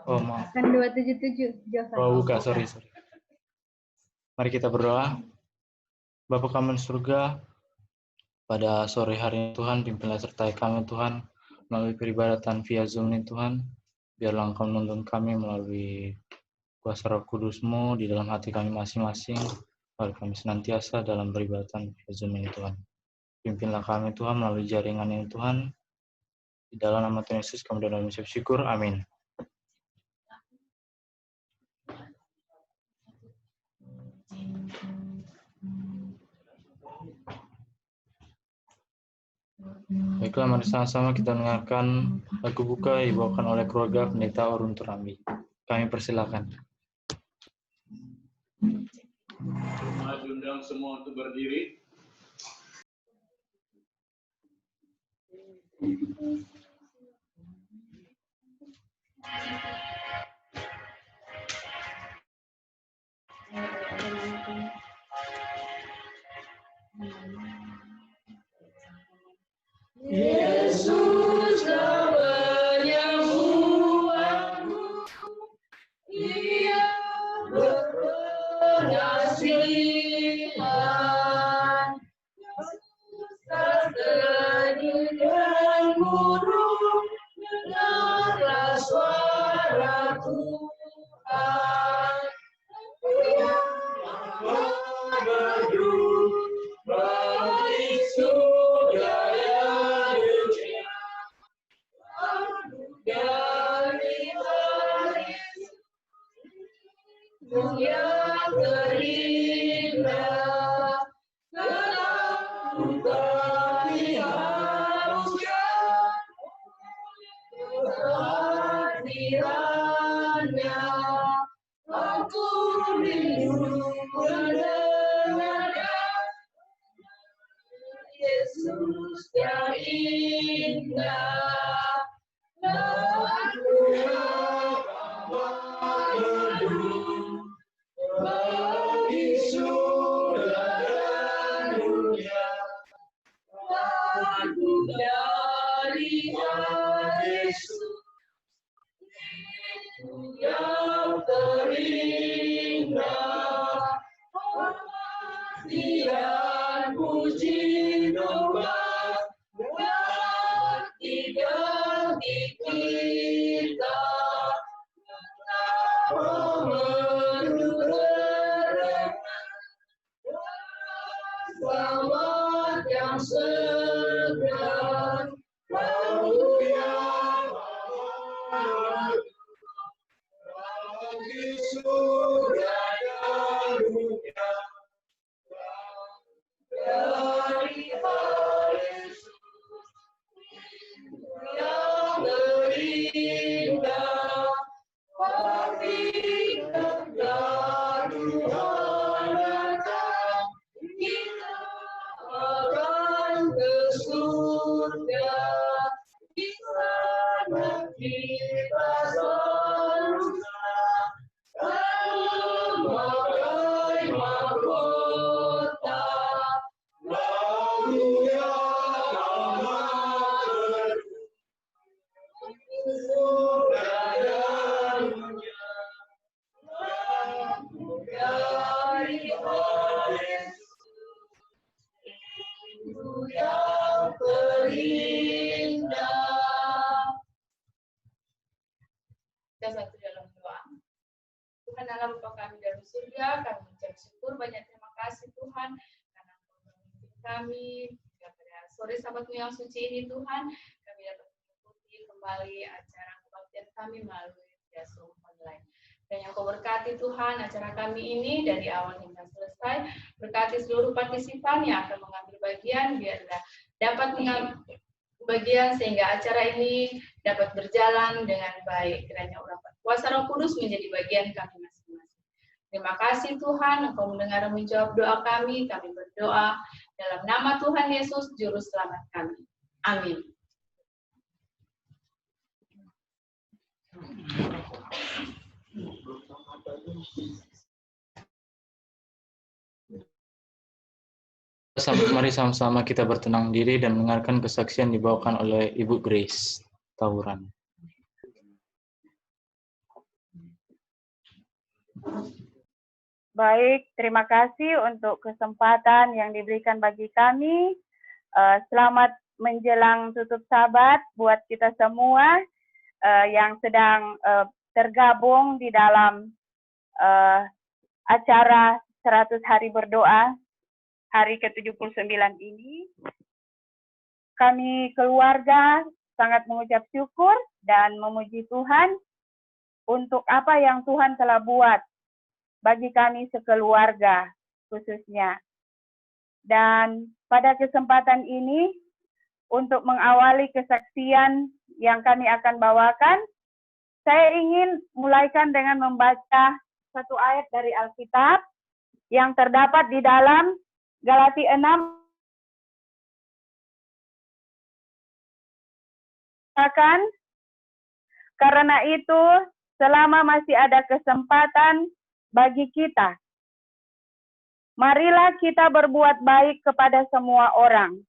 Oh, maaf. Kan 277 Joseph. Oh, buka, sorry. Mari kita berdoa. Bapa kami di surga, pada sore hari ini Tuhan, pimpinlah sertai kami Tuhan, melalui peribadatan via Zoom ini Tuhan, biarlah Engkau menuntun kami melalui kuasa Roh Kudus-Mu di dalam hati kami masing-masing, lalu kami senantiasa dalam peribadatan via Zoom ini Tuhan. Pimpinlah kami Tuhan melalui jaringan ini Tuhan, di dalam nama Tuhan Yesus kami doa dan mengucap syukur, amin. Baiklah, mari sama-sama kita dengarkan lagu buka yang dibawakan oleh keluarga Pendeta Orun Turambi. Kami persilakan. Mari undang semua untuk berdiri. Yesus telah menyembuhkanku, Dia berpenghasilan. Susah sedih dan murung, dengarlah suara Tuhan. Dia berdoa bagi surga dan dunia. Dari yang terindah, kenapa kami harus kehadirannya? Aku rindu mendengarnya, Yesus yang indah. Aku berdoa bagi surga dan dunia. Aku dari Yesus yang terindah, dan puji domba ganti kita. Selamat yang segera, Haleluya, bagi surga dan dunia. Dari Yesus yang terindah, pasti dan Tuhan datang, kita akan ke surga. Di sana kita selalu memakai mahkota. Haleluya, surga dan dunia. Dari Yesus yang terindah. Kita satu dalam doa. Tuhan Allah Bapa kami dari surga, kami mengucap syukur, banyak terima kasih Tuhan karena Engkau memimpin kami pada sore Sabatmu yang suci ini Tuhan, kami dapat mengikuti kembali acara kebaktian kami melalui via Zoom online. Dan yang Kau berkati Tuhan acara kami ini dari awal hingga selesai, berkati seluruh partisipan yang akan mengambil bagian, biarlah dapat mengambil bagian sehingga acara ini dapat berjalan dengan baik. Kiranya urapan kuasa Roh Kudus menjadi bagian kami masing-masing. Terima kasih Tuhan, Engkau mendengar dan menjawab doa kami. Kami berdoa dalam nama Tuhan Yesus, Juru Selamat kami. Amin. Mari sama-sama kita bertenang diri dan mendengarkan kesaksian dibawakan oleh Ibu Grace Tauran. Baik, terima kasih untuk kesempatan yang diberikan bagi kami. Selamat menjelang tutup Sabat buat kita semua yang sedang tergabung di dalam acara 100 hari berdoa hari ke-79 ini. Kami keluarga sangat mengucap syukur dan memuji Tuhan untuk apa yang Tuhan telah buat bagi kami sekeluarga khususnya. Dan pada kesempatan ini, untuk mengawali kesaksian yang kami akan bawakan, saya ingin mulaikan dengan membaca satu ayat dari Alkitab yang terdapat di dalam Galati 6. Karena itu, selama masih ada kesempatan bagi kita, marilah kita berbuat baik kepada semua orang,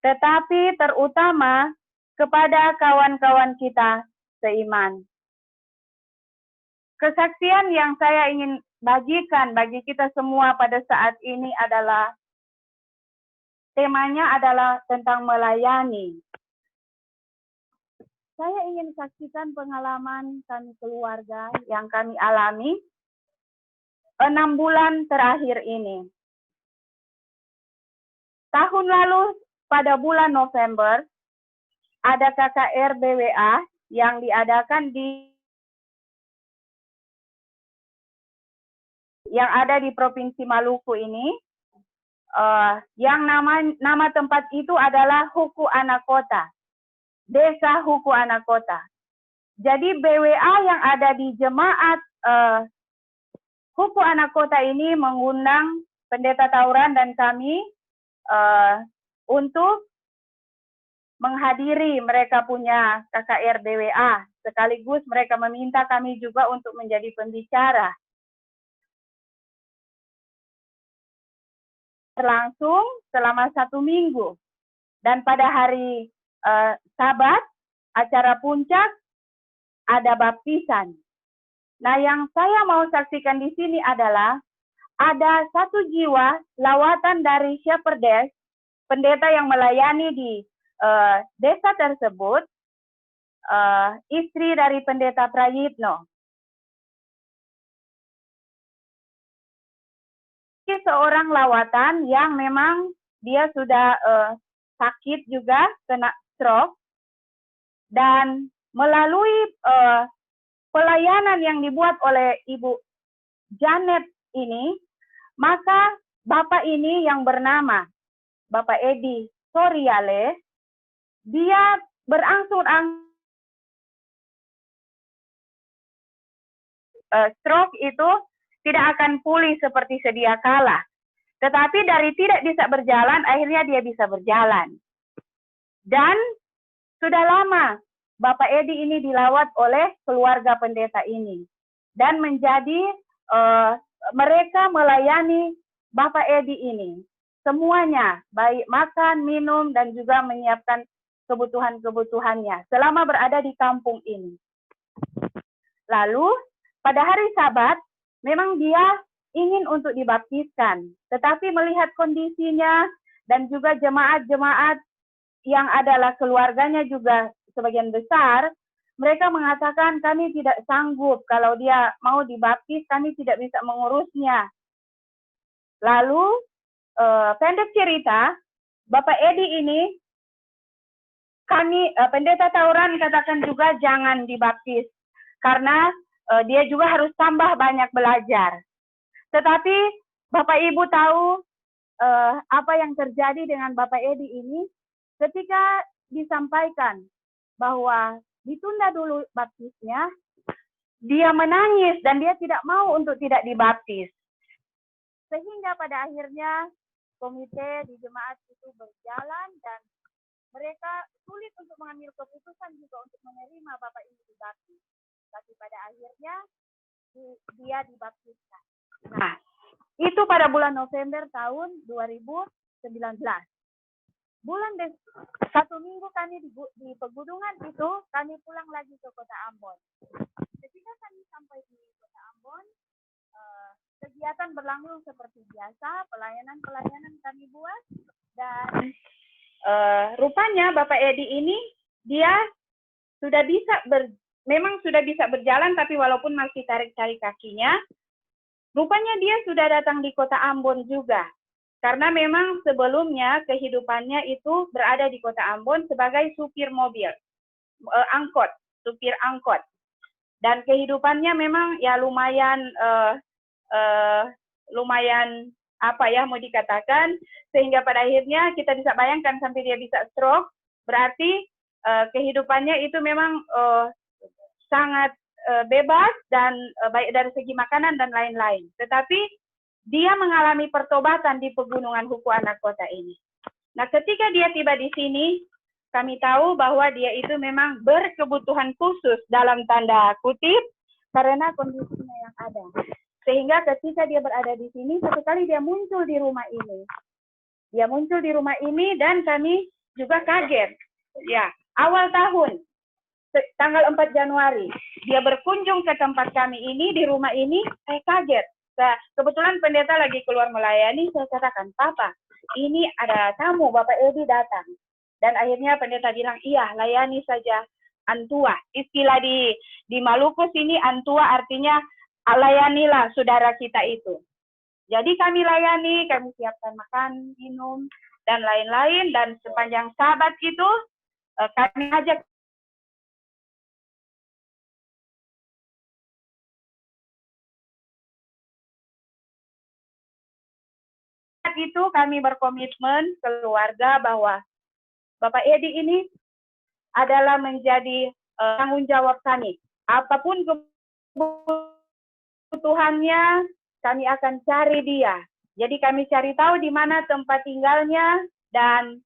tetapi terutama kepada kawan-kawan kita seiman. Kesaksian yang saya ingin bagikan bagi kita semua pada saat ini adalah, temanya adalah tentang melayani. Saya ingin saksikan pengalaman kami keluarga yang kami alami 6 bulan terakhir ini. Tahun lalu pada bulan November ada KKR BWA yang diadakan yang ada di Provinsi Maluku ini, yang nama tempat itu adalah Huku Anakota, Desa Huku Anakota. Jadi BWA yang ada di jemaat Huku Anakota ini mengundang Pendeta Tauran dan kami untuk menghadiri mereka punya KKR BWA. Sekaligus mereka meminta kami juga untuk menjadi pembicara. Berlangsung selama 1 minggu. Dan pada hari Sabat, acara puncak, ada baptisan. Nah, yang saya mau saksikan di sini adalah ada 1 jiwa lawatan dari Shepherdess, pendeta yang melayani di desa tersebut, istri dari Pendeta Prayitno. Seorang lawatan yang memang dia sudah sakit juga, kena stroke, dan melalui pelayanan yang dibuat oleh Ibu Janet ini, maka Bapak ini yang bernama Bapak Edi Soriale, dia berangsur-angsur stroke itu tidak akan pulih seperti sedia kala. Tetapi dari tidak bisa berjalan, akhirnya dia bisa berjalan. Dan sudah lama Bapak Edi ini dilawat oleh keluarga pendeta ini. Dan menjadi mereka melayani Bapak Edi ini. Semuanya, baik makan, minum, dan juga menyiapkan kebutuhan-kebutuhannya selama berada di kampung ini. Lalu, pada hari Sabat, memang dia ingin untuk dibaptiskan. Tetapi melihat kondisinya dan juga jemaat-jemaat yang adalah keluarganya juga sebagian besar, mereka mengatakan kami tidak sanggup kalau dia mau dibaptis, kami tidak bisa mengurusnya. Lalu pendek cerita, Bapak Edi ini, kami Pendeta Tauran katakan juga jangan dibaptis karena dia juga harus tambah banyak belajar. Tetapi Bapak Ibu tahu apa yang terjadi dengan Bapak Edi ini ketika disampaikan bahwa ditunda dulu baptisnya, dia menangis dan dia tidak mau untuk tidak dibaptis. Sehingga pada akhirnya komite di jemaat itu berjalan dan mereka sulit untuk mengambil keputusan juga untuk menerima Bapak ini dibaptis. Tapi pada akhirnya dia dibaptiskan. Nah, itu pada bulan November tahun 2019. Bulan 1 minggu kami di pegunungan itu, kami pulang lagi ke Kota Ambon. Ketika kami sampai di Kota Ambon, kegiatan berlangsung seperti biasa, pelayanan kami buat, dan rupanya Bapak Edi ini dia sudah bisa memang sudah bisa berjalan, tapi walaupun masih tarik-tarik kakinya, rupanya dia sudah datang di kota Ambon juga. Karena memang sebelumnya kehidupannya itu berada di kota Ambon sebagai supir mobil, supir angkot. Dan kehidupannya memang ya lumayan apa ya mau dikatakan, sehingga pada akhirnya kita bisa bayangkan sampai dia bisa stroke, berarti kehidupannya itu memang sangat bebas dan baik dari segi makanan dan lain-lain. Tetapi dia mengalami pertobatan di pegunungan Huku Anak Kota ini. Nah, ketika dia tiba di sini, kami tahu bahwa dia itu memang berkebutuhan khusus dalam tanda kutip karena kondisinya yang ada. Sehingga ketika dia berada di sini, satu kali dia muncul di rumah ini. Dia muncul di rumah ini dan kami juga kaget. Ya, awal tahun, tanggal 4 Januari, dia berkunjung ke tempat kami ini, di rumah ini, saya kaget. Kebetulan pendeta lagi keluar melayani, saya katakan, Papa, ini ada tamu, Bapak Edi datang. Dan akhirnya pendeta bilang, iya, layani saja antua. Istilah di Maluku sini, antua artinya layanilah saudara kita itu. Jadi kami layani, kami siapkan makan, minum, dan lain-lain. Dan sepanjang Sabat itu, kami ajak itu kami berkomitmen keluarga bahwa Bapak Edi ini adalah menjadi tanggung jawab kami. Apapun kebutuhannya, kami akan cari dia. Jadi kami cari tahu di mana tempat tinggalnya dan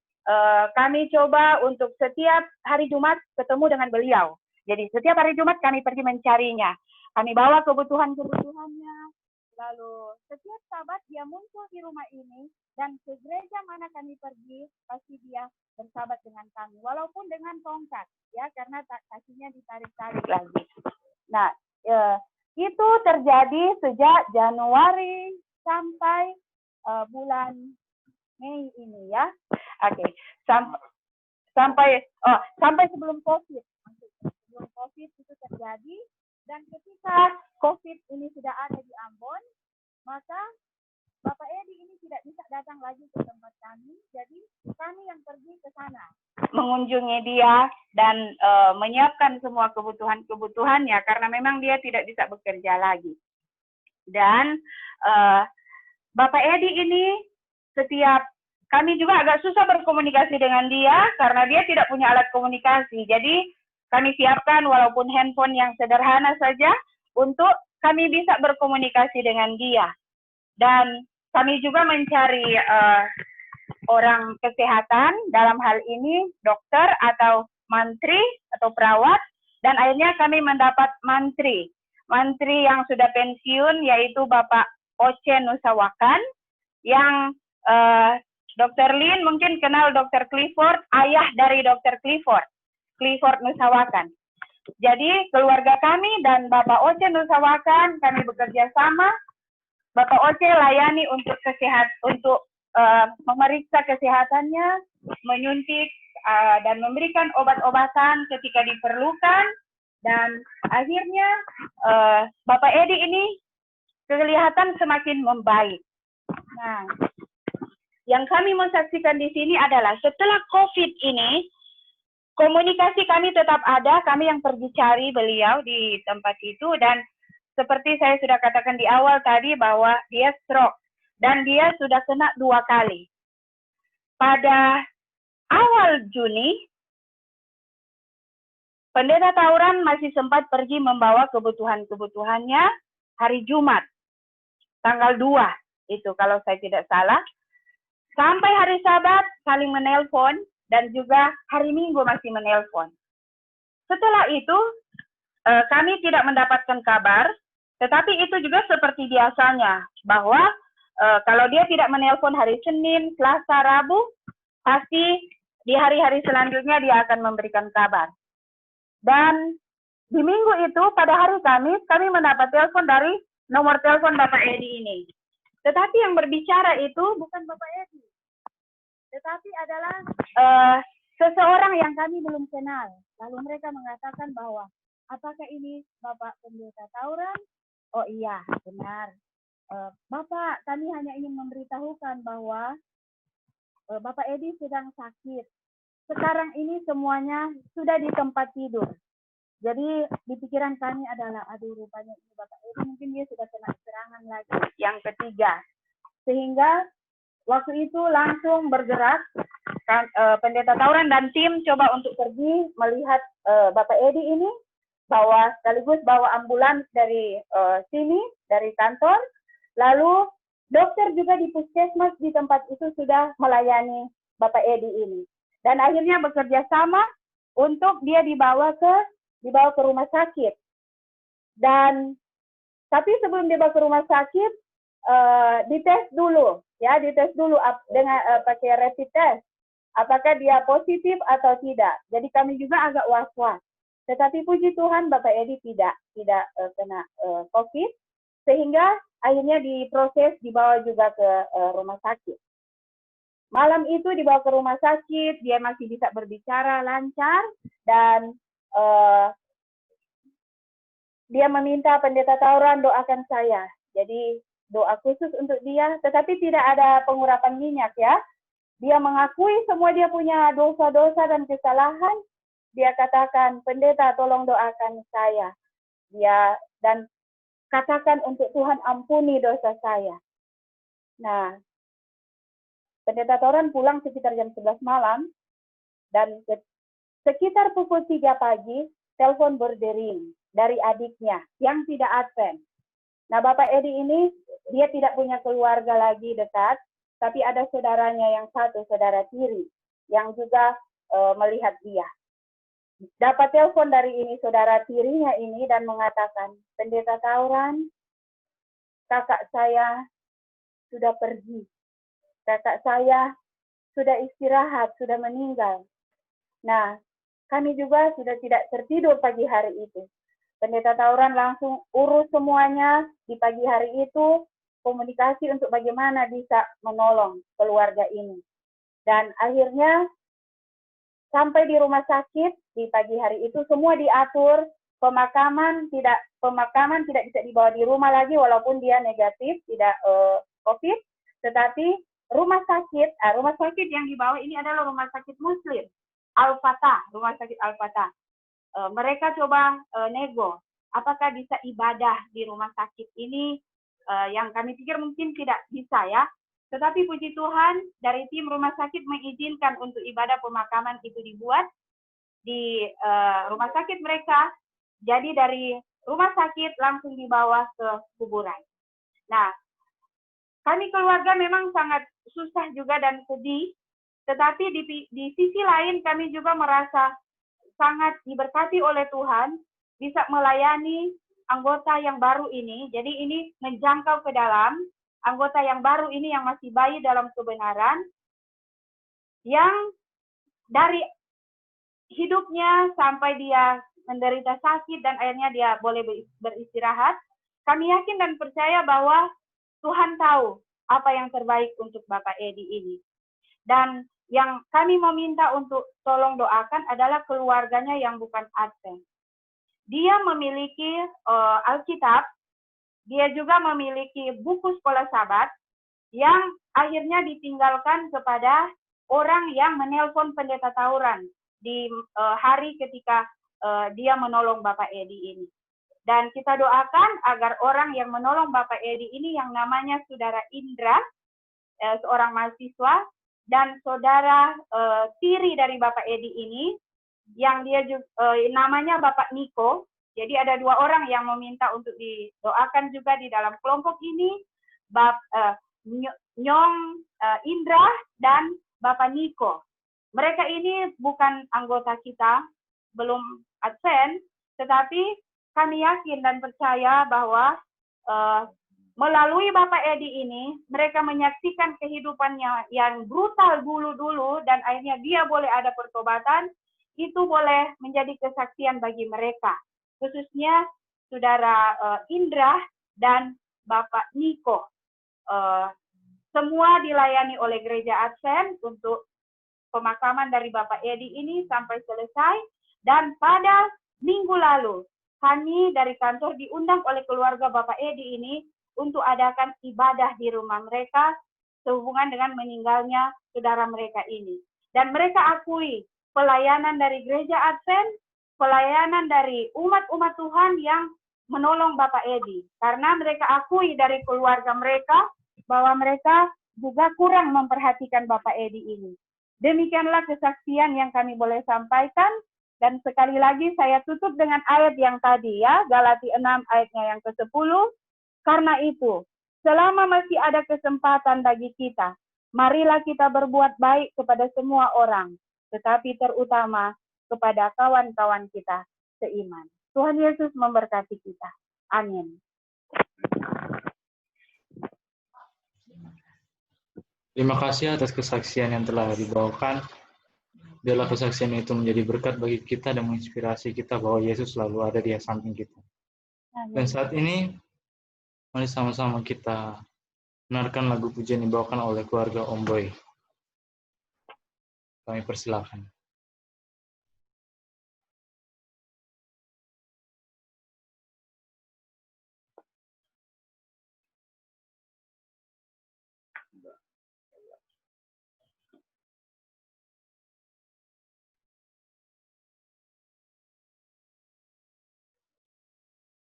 kami coba untuk setiap hari Jumat ketemu dengan beliau. Jadi setiap hari Jumat kami pergi mencarinya. Kami bawa kebutuhan-kebutuhannya. Lalu setiap Sabat dia muncul di rumah ini dan ke gereja mana kami pergi pasti dia bersahabat dengan kami walaupun dengan tongkat ya karena kakinya ditarik-tarik lagi. Nah itu terjadi sejak Januari sampai bulan Mei ini ya. Oke. Sampai sebelum COVID. Sebelum COVID itu terjadi. Dan ketika COVID ini sudah ada di Ambon, maka Bapak Edi ini tidak bisa datang lagi ke tempat kami, jadi kami yang pergi ke sana. Mengunjungi dia dan menyiapkan semua kebutuhan-kebutuhannya, karena memang dia tidak bisa bekerja lagi. Dan Bapak Edi ini setiap, kami juga agak susah berkomunikasi dengan dia, karena dia tidak punya alat komunikasi, jadi kami siapkan walaupun handphone yang sederhana saja untuk kami bisa berkomunikasi dengan dia. Dan kami juga mencari orang kesehatan, dalam hal ini dokter atau mantri atau perawat. Dan akhirnya kami mendapat mantri yang sudah pensiun, yaitu Bapak Oce Nusawakan, yang Dr. Lin mungkin kenal Dr. Clifford, ayah dari Dr. Clifford Nusawakan. Jadi keluarga kami dan Bapak Oce Nusawakan kami bekerja sama. Bapak Oce layani untuk memeriksa kesehatannya, menyuntik dan memberikan obat-obatan ketika diperlukan. Dan akhirnya Bapak Edi ini kelihatan semakin membaik. Nah, yang kami menyaksikan di sini adalah setelah COVID ini, komunikasi kami tetap ada, kami yang pergi cari beliau di tempat itu, dan seperti saya sudah katakan di awal tadi bahwa dia stroke, dan dia sudah kena 2 kali. Pada awal Juni, Pendeta Tauran masih sempat pergi membawa kebutuhan-kebutuhannya hari Jumat, tanggal 2, itu kalau saya tidak salah. Sampai hari Sabat saling menelpon, dan juga hari Minggu masih menelpon. Setelah itu, kami tidak mendapatkan kabar, tetapi itu juga seperti biasanya, bahwa kalau dia tidak menelpon hari Senin, Selasa, Rabu, pasti di hari-hari selanjutnya dia akan memberikan kabar. Dan di minggu itu, pada hari Kamis, kami mendapat telepon dari nomor telepon Bapak Edi ini. Tetapi yang berbicara itu bukan Bapak Edi, tetapi adalah seseorang yang kami belum kenal. Lalu mereka mengatakan bahwa, apakah ini Bapak Pendeta Tauran? Oh iya, benar. Bapak, kami hanya ingin memberitahukan bahwa Bapak Edi sedang sakit. Sekarang ini semuanya sudah di tempat tidur. Jadi di pikiran kami adalah, aduh rupanya ini Bapak Edi mungkin dia sudah kena serangan lagi yang ketiga. Sehingga waktu itu langsung bergerak Pendeta Tauran dan tim coba untuk pergi melihat Bapak Edi ini, sekaligus bawa ambulans dari sini, dari kantor. Lalu dokter juga di puskesmas di tempat itu sudah melayani Bapak Edi ini. Dan akhirnya bekerja sama untuk dia dibawa ke rumah sakit. Dan tapi sebelum dibawa ke rumah sakit, dites dulu dengan pakai rapid test, apakah dia positif atau tidak. Jadi kami juga agak was-was. Tetapi puji Tuhan Bapak Edi tidak kena COVID, sehingga akhirnya diproses dibawa juga ke rumah sakit. Malam itu dibawa ke rumah sakit, dia masih bisa berbicara lancar dan dia meminta Pendeta Tauran doakan saya. Jadi doa khusus untuk dia, tetapi tidak ada pengurapan minyak ya. Dia mengakui semua dia punya dosa-dosa dan kesalahan. Dia katakan, Pendeta tolong doakan saya. Dan katakan untuk Tuhan ampuni dosa saya. Nah, Pendeta Tauran pulang sekitar jam 11 malam, dan sekitar pukul 3 pagi, telepon berdering dari adiknya yang tidak advent. Nah, Bapak Edi ini, dia tidak punya keluarga lagi dekat, tapi ada saudaranya yang satu, saudara tiri, yang juga melihat dia. Dapat telepon dari ini, saudara tirinya ini, dan mengatakan, Pendeta Tauran, kakak saya sudah pergi. Kakak saya sudah istirahat, sudah meninggal. Nah, kami juga sudah tidak tertidur pagi hari itu. Pendeta Tauran langsung urus semuanya di pagi hari itu, komunikasi untuk bagaimana bisa menolong keluarga ini. Dan akhirnya sampai di rumah sakit di pagi hari itu semua diatur, pemakaman tidak bisa dibawa di rumah lagi walaupun dia negatif, tidak COVID, tetapi rumah sakit yang dibawa ini adalah rumah sakit Muslim, Al-Fatah, rumah sakit Al-Fatah. Mereka coba nego, apakah bisa ibadah di rumah sakit ini, yang kami pikir mungkin tidak bisa ya. Tetapi puji Tuhan, dari tim rumah sakit mengizinkan untuk ibadah pemakaman itu dibuat di rumah sakit mereka. Jadi dari rumah sakit langsung dibawa ke kuburan. Nah, kami keluarga memang sangat susah juga dan sedih, tetapi di sisi lain kami juga merasa sangat diberkati oleh Tuhan, bisa melayani anggota yang baru ini. Jadi ini menjangkau ke dalam, anggota yang baru ini yang masih bayi dalam kebenaran, yang dari hidupnya sampai dia menderita sakit dan akhirnya dia boleh beristirahat, kami yakin dan percaya bahwa Tuhan tahu apa yang terbaik untuk Bapak Edi ini. Dan yang kami meminta untuk tolong doakan adalah keluarganya yang bukan Advent. Dia memiliki Alkitab, dia juga memiliki buku sekolah Sabat yang akhirnya ditinggalkan kepada orang yang menelpon Pendeta Tauran di hari ketika dia menolong Bapak Edi ini. Dan kita doakan agar orang yang menolong Bapak Edi ini yang namanya Saudara Indra, seorang mahasiswa, dan saudara tiri dari Bapak Edi ini, yang dia juga, namanya Bapak Niko. Jadi ada dua orang yang meminta untuk didoakan juga di dalam kelompok ini, Nyong Indra dan Bapak Niko. Mereka ini bukan anggota kita, belum Advent, tetapi kami yakin dan percaya bahwa melalui Bapak Edi ini, mereka menyaksikan kehidupannya yang brutal dulu, dan akhirnya dia boleh ada pertobatan, itu boleh menjadi kesaksian bagi mereka. Khususnya Saudara Indra, dan Bapak Niko. Semua dilayani oleh Gereja Advent untuk pemakaman dari Bapak Edi ini sampai selesai. Dan pada minggu lalu, kami dari kantor diundang oleh keluarga Bapak Edi ini untuk adakan ibadah di rumah mereka sehubungan dengan meninggalnya saudara mereka ini. Dan mereka akui pelayanan dari Gereja Advent, pelayanan dari umat-umat Tuhan yang menolong Bapak Edi. Karena mereka akui dari keluarga mereka bahwa mereka juga kurang memperhatikan Bapak Edi ini. Demikianlah kesaksian yang kami boleh sampaikan. Dan sekali lagi saya tutup dengan ayat yang tadi ya, Galati 6 ayatnya yang ke-10. Karena itu, selama masih ada kesempatan bagi kita, marilah kita berbuat baik kepada semua orang, tetapi terutama kepada kawan-kawan kita seiman. Tuhan Yesus memberkati kita. Amin. Terima kasih atas kesaksian yang telah dibawakan. Biarlah kesaksian itu menjadi berkat bagi kita dan menginspirasi kita bahwa Yesus selalu ada di samping kita. Amin. Dan saat ini, mari sama-sama kita mendengarkan lagu pujian yang dibawakan oleh keluarga Om Boy. Kami persilakan.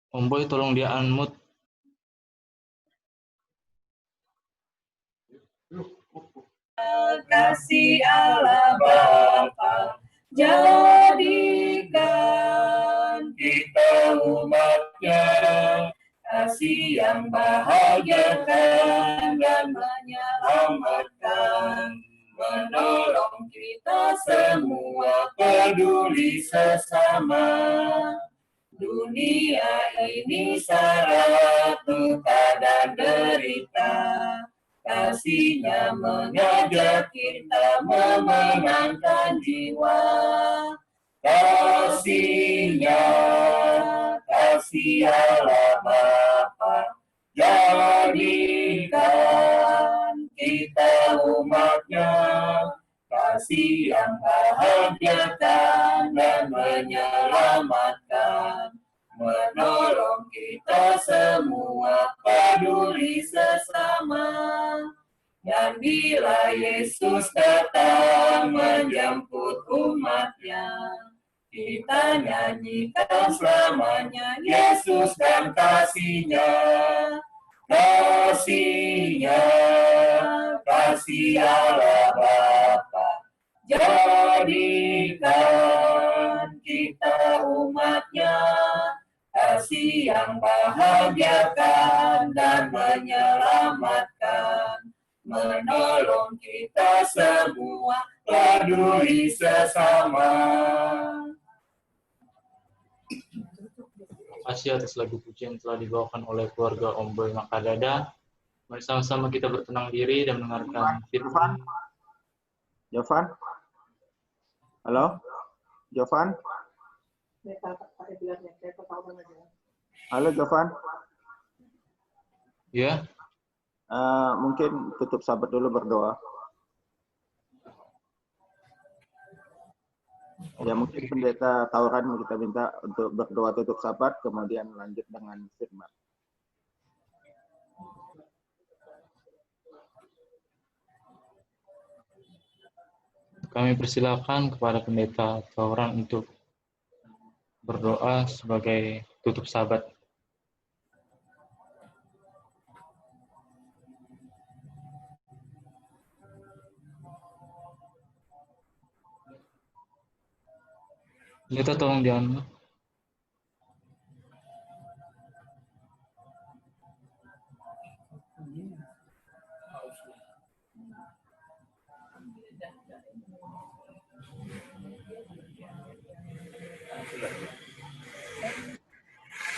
Om Boy, tolong dia unmute. Kasih Allah Bapa, jadikan kita umatnya, kasih yang bahagiakan dan menyelamatkan, menolong kita semua, peduli sesama. Dunia ini syarat duka dan derita, kasih-Nya mengajak kita memenangkan jiwa. Kasih-Nya, kasih Allah Bapa, jadikan kita umat-Nya, kasih yang bahagiakan dan menyelamatkan, menolong kita semua, peduli sesama. Dan bila Yesus datang menjemput umat-Nya, kita nyanyikan selamanya Yesus dan kasih-Nya. Kasih-Nya, kasih Allah Bapa, jadikan kita umat-Nya, kasih yang bahagiakan dan menyelamatkan, menolong kita semua, peduli sesama. Terima kasih atas lagu pujian yang telah dibawakan oleh keluarga Om Boy Makadada. Mari sama-sama kita bertenang diri dan mendengarkan firman. Jovan? Halo? Jovan? Halo Jovan? Ya, Mungkin tutup sahabat dulu berdoa. Ya mungkin pendeta Tauran kita minta untuk berdoa tutup sahabat, kemudian lanjut dengan firman. kami persilakan kepada pendeta Tauran untuk berdoa sebagai tutup sahabat. Pendeta tolong di-unmute.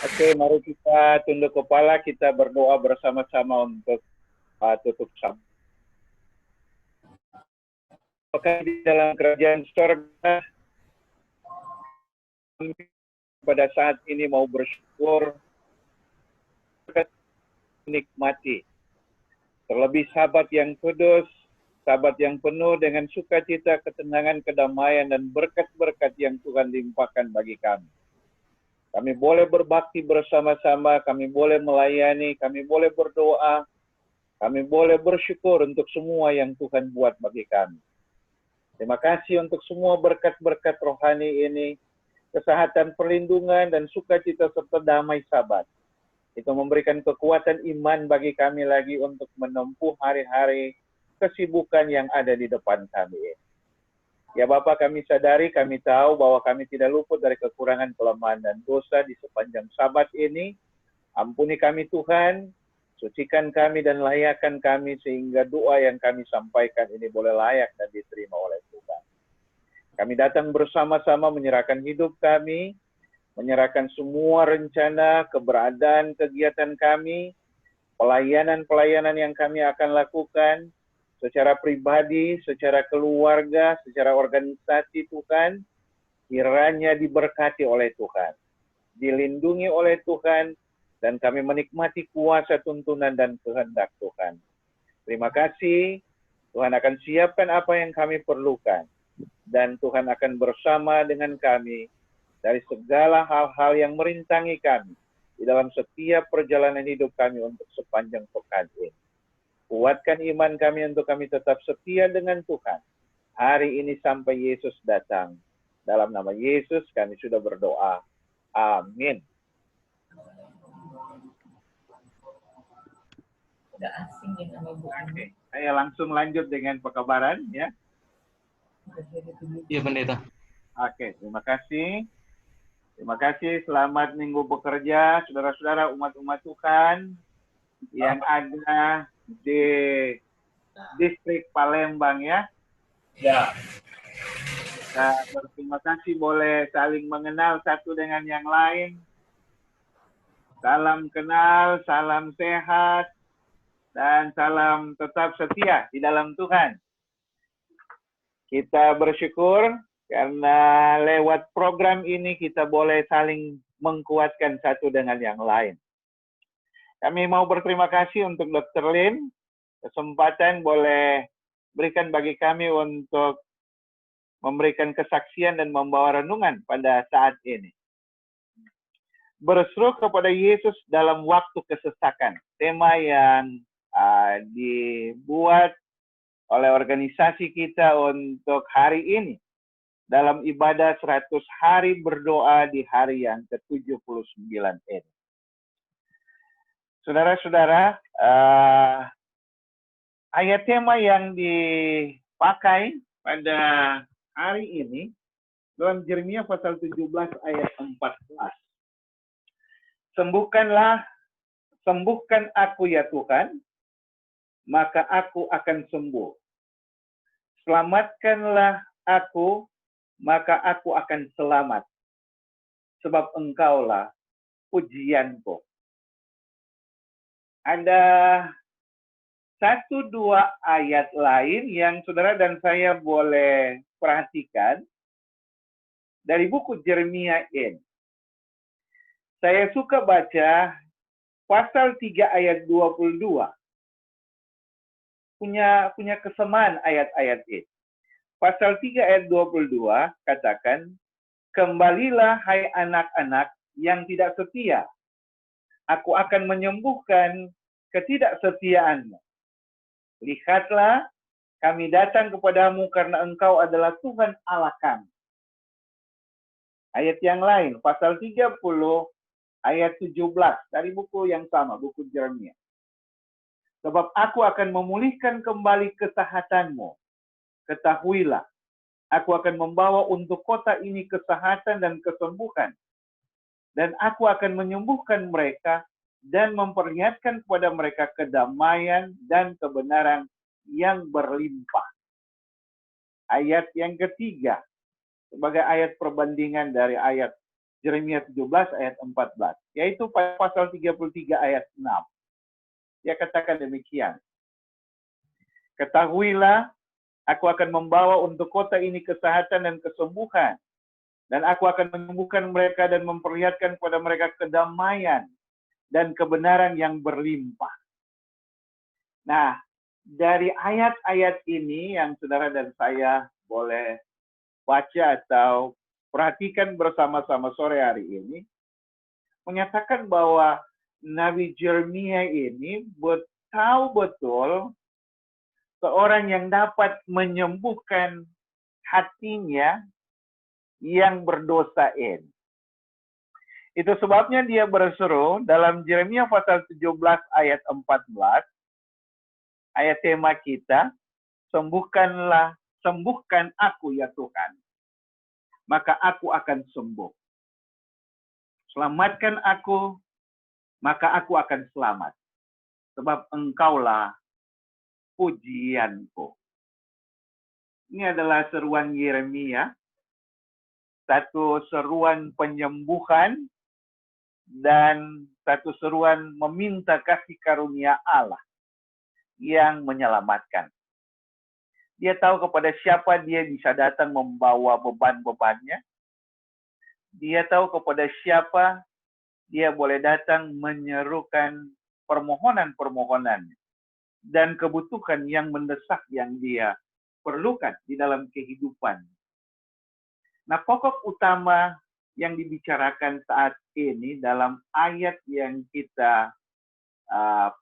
Oke, mari kita tunduk kepala, kita berdoa bersama-sama untuk tutup sahabat. Apakah di dalam kerajaan surga pada saat ini mau bersyukur nikmati. Terlebih Sabat yang kudus, Sabat yang penuh dengan sukacita, ketenangan, kedamaian, dan berkat-berkat yang Tuhan limpahkan bagi kami. Kami boleh berbakti bersama-sama, kami boleh melayani, kami boleh berdoa, kami boleh bersyukur untuk semua yang Tuhan buat bagi kami. Terima kasih untuk semua berkat-berkat rohani ini, kesehatan, perlindungan, dan sukacita serta damai Sabat. Itu memberikan kekuatan iman bagi kami lagi untuk menempuh hari-hari kesibukan yang ada di depan kami. Ya Bapa, kami sadari, kami tahu bahwa kami tidak luput dari kekurangan, kelemahan, dan dosa di sepanjang Sabat ini. Ampuni kami Tuhan, sucikan kami dan layakkan kami sehingga doa yang kami sampaikan ini boleh layak dan diterima oleh Tuhan. Kami datang bersama-sama menyerahkan hidup kami, menyerahkan semua rencana, keberadaan, kegiatan kami, pelayanan-pelayanan yang kami akan lakukan, secara pribadi, secara keluarga, secara organisasi Tuhan, kiranya diberkati oleh Tuhan, dilindungi oleh Tuhan, dan kami menikmati kuasa tuntunan dan kehendak Tuhan. Terima kasih, Tuhan akan siapkan apa yang kami perlukan, dan Tuhan akan bersama dengan kami dari segala hal-hal yang merintangi kami di dalam setiap perjalanan hidup kami untuk sepanjang pekan ini. Kuatkan iman kami untuk kami tetap setia dengan Tuhan hari ini sampai Yesus datang. Dalam nama Yesus kami sudah berdoa. Amin. Udah asing ya nama Bu. Oke, saya langsung lanjut dengan pekabaran ya. Iya Pendeta. Oke, terima kasih. Terima kasih, selamat minggu bekerja, saudara-saudara umat-umat Tuhan yang ada di distrik Palembang ya. Ya. Nah, berterima kasih boleh saling mengenal satu dengan yang lain. Salam kenal, salam sehat, dan salam tetap setia di dalam Tuhan. Kita bersyukur karena lewat program ini kita boleh saling menguatkan satu dengan yang lain. Kami mau berterima kasih untuk Dr. Lin, kesempatan boleh berikan bagi kami untuk memberikan kesaksian dan membawa renungan pada saat ini. Berseru kepada Yesus dalam waktu kesesakan, tema yang dibuat oleh organisasi kita untuk hari ini dalam ibadah 100 hari berdoa di hari yang ke-79 ini. Saudara-saudara, ayat tema yang dipakai pada hari ini dalam Yeremia pasal 17 ayat 14. Sembuhkan aku ya Tuhan, maka aku akan sembuh. Selamatkanlah aku, maka aku akan selamat. Sebab Engkaulah pujianku. Ada 1-2 ayat lain yang saudara dan saya boleh perhatikan dari buku Yeremia ini. Saya suka baca pasal 3 ayat 22. Punya kesamaan ayat-ayat ini. Pasal 3 ayat 22 katakan, kembalilah hai anak-anak yang tidak setia. Aku akan menyembuhkan ketidaksetiaanmu. Lihatlah, kami datang kepadamu karena Engkau adalah Tuhan Allah kami. Ayat yang lain, pasal 30, ayat 17, dari buku yang sama, buku Yeremia. Sebab aku akan memulihkan kembali kesehatanmu. Ketahuilah, aku akan membawa untuk kota ini kesehatan dan kesembuhan. Dan aku akan menyembuhkan mereka dan memperlihatkan kepada mereka kedamaian dan kebenaran yang berlimpah. Ayat yang ketiga, sebagai ayat perbandingan dari ayat Yeremia 17 ayat 14, yaitu pasal 33 ayat 6. Dia katakan demikian. Ketahuilah, aku akan membawa untuk kota ini kesehatan dan kesembuhan. Dan aku akan menyembuhkan mereka dan memperlihatkan kepada mereka kedamaian dan kebenaran yang berlimpah. Nah, dari ayat-ayat ini yang saudara dan saya boleh baca atau perhatikan bersama-sama sore hari ini, menyatakan bahwa Nabi Yeremia ini betul-betul seorang yang dapat menyembuhkan hatinya yang berdosa ini. Itu sebabnya dia berseru dalam Yeremia pasal 17 ayat 14, ayat tema kita, sembuhkan aku ya Tuhan, maka aku akan sembuh. Selamatkan aku, maka aku akan selamat. Sebab engkaulah pujianku. Ini adalah seruan Yeremia, satu seruan penyembuhan dan satu seruan meminta kasih karunia Allah yang menyelamatkan. Dia tahu kepada siapa dia bisa datang membawa beban-bebannya. Dia tahu kepada siapa dia boleh datang menyerukan permohonan-permohonan dan kebutuhan yang mendesak yang dia perlukan di dalam kehidupan. Nah, pokok utama yang dibicarakan saat ini dalam ayat yang kita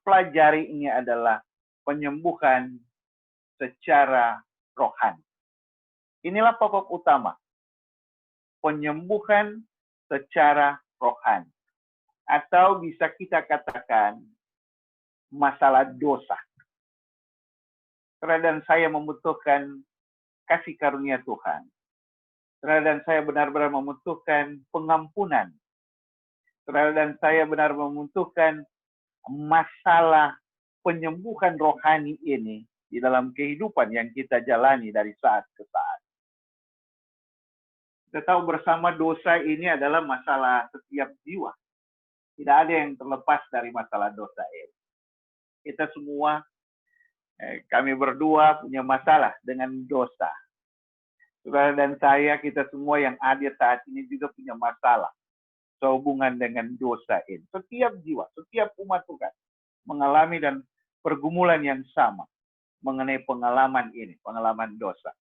pelajari ini adalah penyembuhan secara rohani. Inilah pokok utama. Penyembuhan secara rohani. Atau bisa kita katakan masalah dosa. Saudara dan saya membutuhkan kasih karunia Tuhan. Saudara dan saya benar-benar membutuhkan pengampunan. Saudara dan saya benar membutuhkan masalah penyembuhan rohani ini di dalam kehidupan yang kita jalani dari saat ke saat. Kita tahu bersama dosa ini adalah masalah setiap jiwa. Tidak ada yang terlepas dari masalah dosa ini. Kita semua, kami berdua punya masalah dengan dosa. Saudara dan saya, kita semua yang ada saat ini juga punya masalah sehubungan dengan dosa ini. Setiap jiwa, setiap umat Tuhan mengalami dan pergumulan yang sama mengenai pengalaman ini, pengalaman dosa.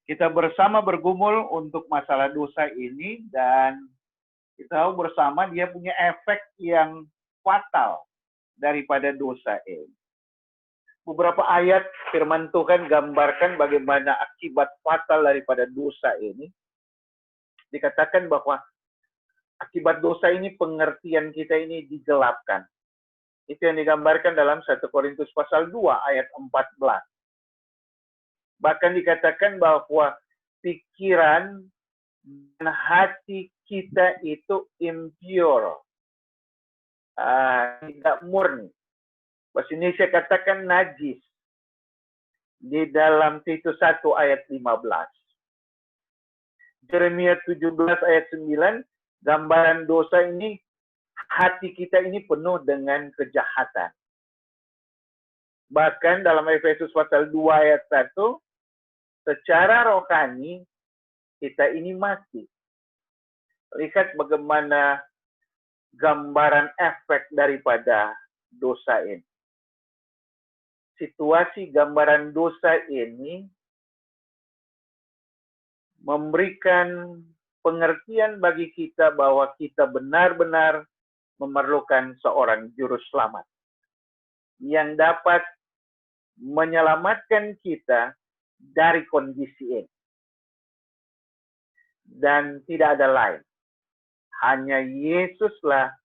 Kita bersama bergumul untuk masalah dosa ini dan kita tahu bersama dia punya efek yang fatal daripada dosa ini. Beberapa ayat firman Tuhan gambarkan bagaimana akibat fatal daripada dosa ini. Dikatakan bahwa akibat dosa ini pengertian kita ini digelapkan. Itu yang digambarkan dalam 1 Korintus pasal 2 ayat 14. Bahkan dikatakan bahwa pikiran dan hati kita itu impure. Tidak murni. Bahasa Indonesia katakan najis. Di dalam Titus 1 ayat 15. Yeremia 17 ayat 9, gambaran dosa ini, hati kita ini penuh dengan kejahatan. Bahkan dalam Efesus pasal 2 ayat 1, secara rohani, kita ini mati. Lihat bagaimana gambaran efek daripada dosa ini. Situasi gambaran dosa ini memberikan pengertian bagi kita bahwa kita benar-benar memerlukan seorang juru selamat yang dapat menyelamatkan kita dari kondisi ini. Dan tidak ada lain. Hanya Yesuslah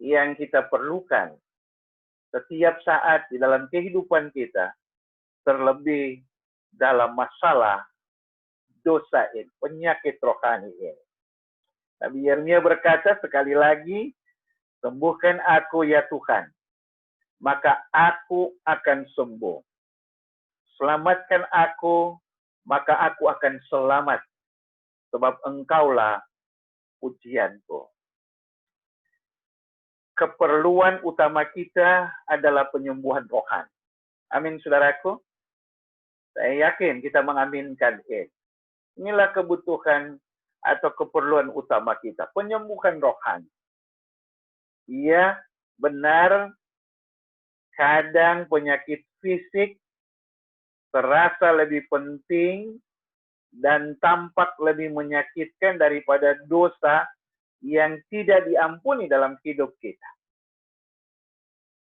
yang kita perlukan setiap saat di dalam kehidupan kita, terlebih dalam masalah dosa ini, penyakit rohani ini. Nabi Yeremia berkata sekali lagi, sembuhkan aku ya Tuhan, maka aku akan sembuh. Selamatkan aku, maka aku akan selamat, sebab engkaulah pujianku. Keperluan utama kita adalah penyembuhan rohani. Amin, saudaraku. Saya yakin kita mengaminkan ini. Inilah kebutuhan atau keperluan utama kita, penyembuhan rohani. Iya, benar. Kadang penyakit fisik terasa lebih penting dan tampak lebih menyakitkan daripada dosa yang tidak diampuni dalam hidup kita.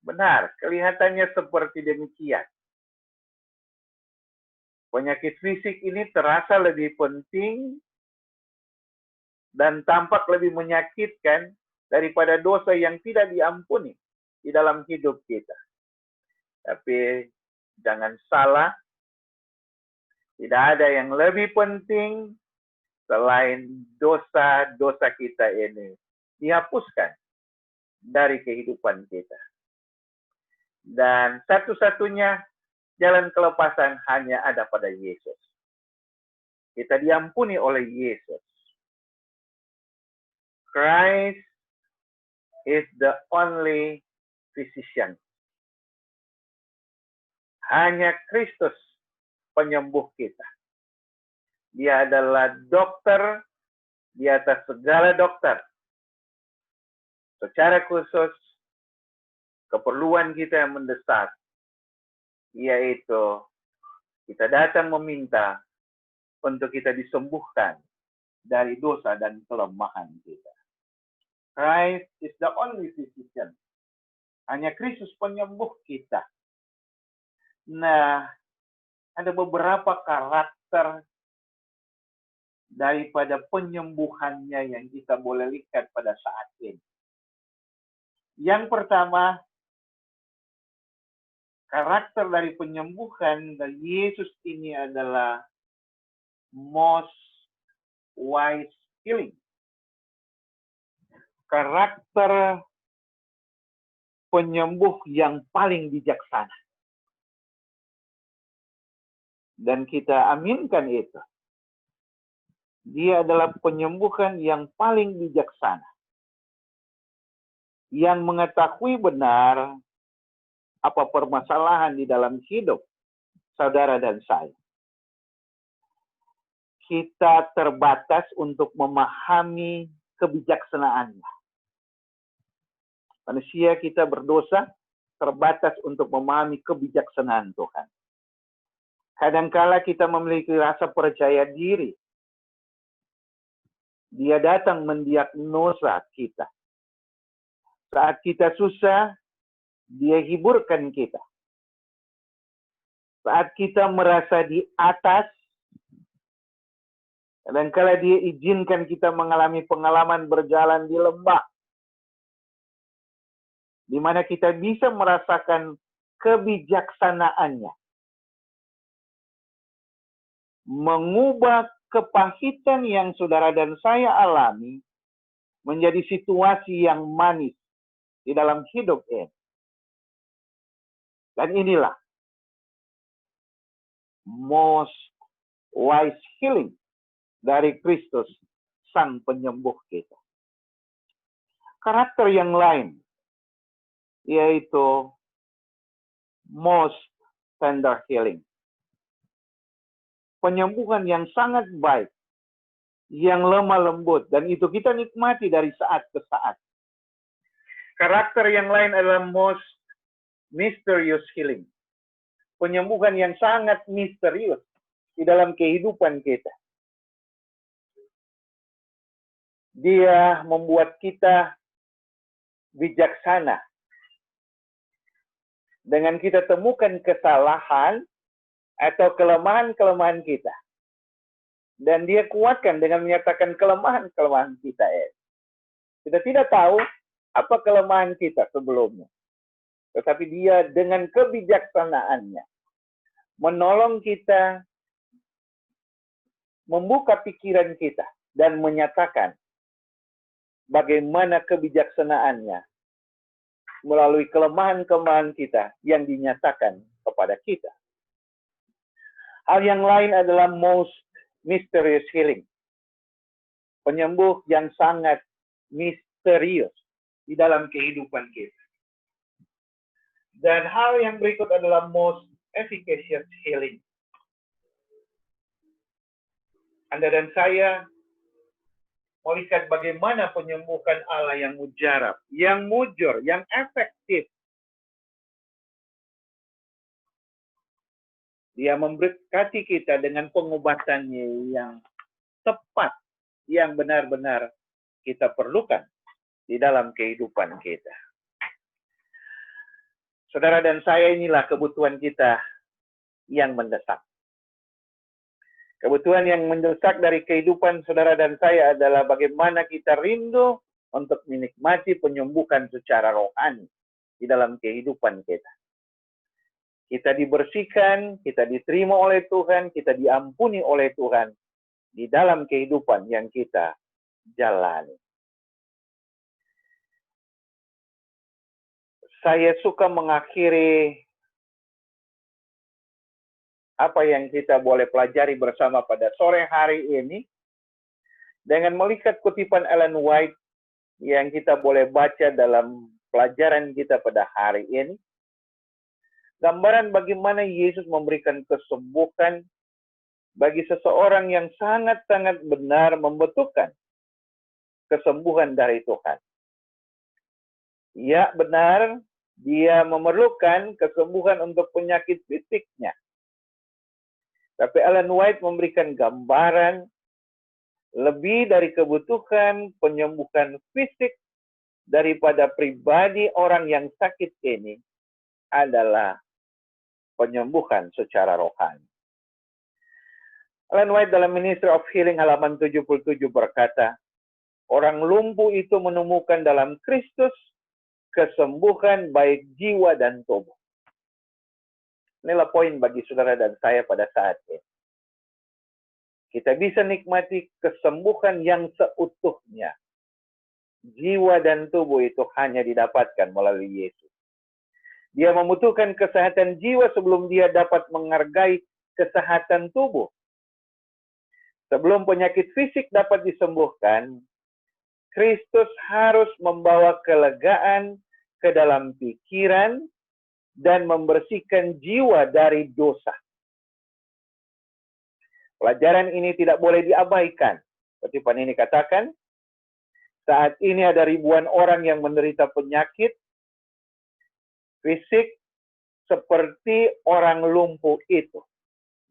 Benar, kelihatannya seperti demikian. Penyakit fisik ini terasa lebih penting dan tampak lebih menyakitkan daripada dosa yang tidak diampuni di dalam hidup kita. Tapi jangan salah, tidak ada yang lebih penting selain dosa-dosa kita ini dihapuskan dari kehidupan kita. Dan satu-satunya jalan kelepasan hanya ada pada Yesus. Kita diampuni oleh Yesus. Christ is the only physician. Hanya Kristus penyembuh kita. Dia adalah dokter di atas segala dokter. Secara khusus, keperluan kita yang mendesak, yaitu kita datang meminta untuk kita disembuhkan dari dosa dan kelemahan kita. Christ is the only physician. Hanya Kristus penyembuh kita. Nah, ada beberapa karakter daripada penyembuhannya yang kita boleh lihat pada saat ini. Yang pertama, karakter dari penyembuhan dari Yesus ini adalah most wise healing. Karakter penyembuh yang paling bijaksana. Dan kita aminkan itu. Dia adalah penyembuhan yang paling bijaksana. Yang mengetahui benar apa permasalahan di dalam hidup saudara dan saya. Kita terbatas untuk memahami kebijaksanaannya. Manusia kita berdosa, terbatas untuk memahami kebijaksanaan Tuhan. Kadangkala kita memiliki rasa percaya diri. Dia datang mendiagnosa kita. Saat kita susah, dia hiburkan kita. Saat kita merasa di atas, kadangkala dia izinkan kita mengalami pengalaman berjalan di lembah, di mana kita bisa merasakan kebijaksanaannya. Mengubah kepahitan yang saudara dan saya alami menjadi situasi yang manis di dalam hidup ini. Dan inilah most wise healing dari Kristus, Sang Penyembuh kita. Karakter yang lain, yaitu most tender healing. Penyembuhan yang sangat baik, yang lemah lembut, dan itu kita nikmati dari saat ke saat. Karakter yang lain adalah most mysterious healing. Penyembuhan yang sangat misterius di dalam kehidupan kita. Dia membuat kita bijaksana. Dengan kita temukan kesalahan atau kelemahan-kelemahan kita. Dan dia kuatkan dengan menyatakan kelemahan-kelemahan kita. Kita tidak tahu apa kelemahan kita sebelumnya. Tetapi dia dengan kebijaksanaannya menolong kita, membuka pikiran kita, dan menyatakan bagaimana kebijaksanaannya melalui kelemahan-kelemahan kita yang dinyatakan kepada kita. Hal yang lain adalah most mysterious healing. Penyembuh yang sangat misterius di dalam kehidupan kita. Dan hal yang berikut adalah most efficacious healing. Anda dan saya melihat bagaimana penyembuhan Allah yang mujarab, yang mujur, yang efektif. Dia memberkati kita dengan pengobatannya yang tepat, yang benar-benar kita perlukan di dalam kehidupan kita. Saudara dan saya, inilah kebutuhan kita yang mendesak. Kebutuhan yang mendesak dari kehidupan saudara dan saya adalah bagaimana kita rindu untuk menikmati penyembuhan secara rohani di dalam kehidupan kita. Kita dibersihkan, kita diterima oleh Tuhan, kita diampuni oleh Tuhan di dalam kehidupan yang kita jalani. Saya suka mengakhiri apa yang kita boleh pelajari bersama pada sore hari ini dengan melihat kutipan Ellen White yang kita boleh baca dalam pelajaran kita pada hari ini. Gambaran bagaimana Yesus memberikan kesembuhan bagi seseorang yang sangat-sangat benar membutuhkan kesembuhan dari Tuhan. Ya, benar, dia memerlukan kesembuhan untuk penyakit fisiknya. Tapi Ellen White memberikan gambaran lebih dari kebutuhan penyembuhan fisik daripada pribadi orang yang sakit ini adalah penyembuhan secara rohani. Ellen White dalam Ministry of Healing halaman 77 berkata, orang lumpuh itu menemukan dalam Kristus kesembuhan baik jiwa dan tubuh. Inilah poin bagi saudara dan saya pada saat ini. Kita bisa nikmati kesembuhan yang seutuhnya. Jiwa dan tubuh itu hanya didapatkan melalui Yesus. Dia membutuhkan kesehatan jiwa sebelum dia dapat menghargai kesehatan tubuh. Sebelum penyakit fisik dapat disembuhkan, Kristus harus membawa kelegaan ke dalam pikiran dan membersihkan jiwa dari dosa. Pelajaran ini tidak boleh diabaikan. Kutipan ini katakan, saat ini ada ribuan orang yang menderita penyakit fisik seperti orang lumpuh itu,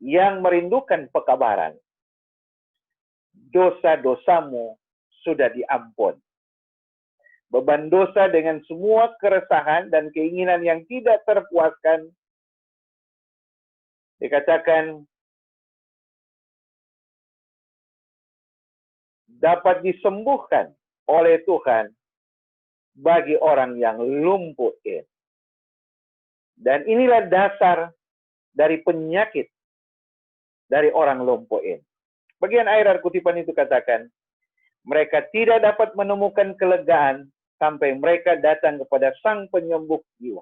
yang merindukan pekabaran. Dosa-dosamu sudah diampun. Beban dosa dengan semua keresahan dan keinginan yang tidak terpuaskan, dikatakan dapat disembuhkan oleh Tuhan bagi orang yang lumpuh ini. Dan inilah dasar dari penyakit dari orang lumpuh ini. Bagian akhir kutipan itu katakan, mereka tidak dapat menemukan kelegaan sampai mereka datang kepada Sang Penyembuh jiwa.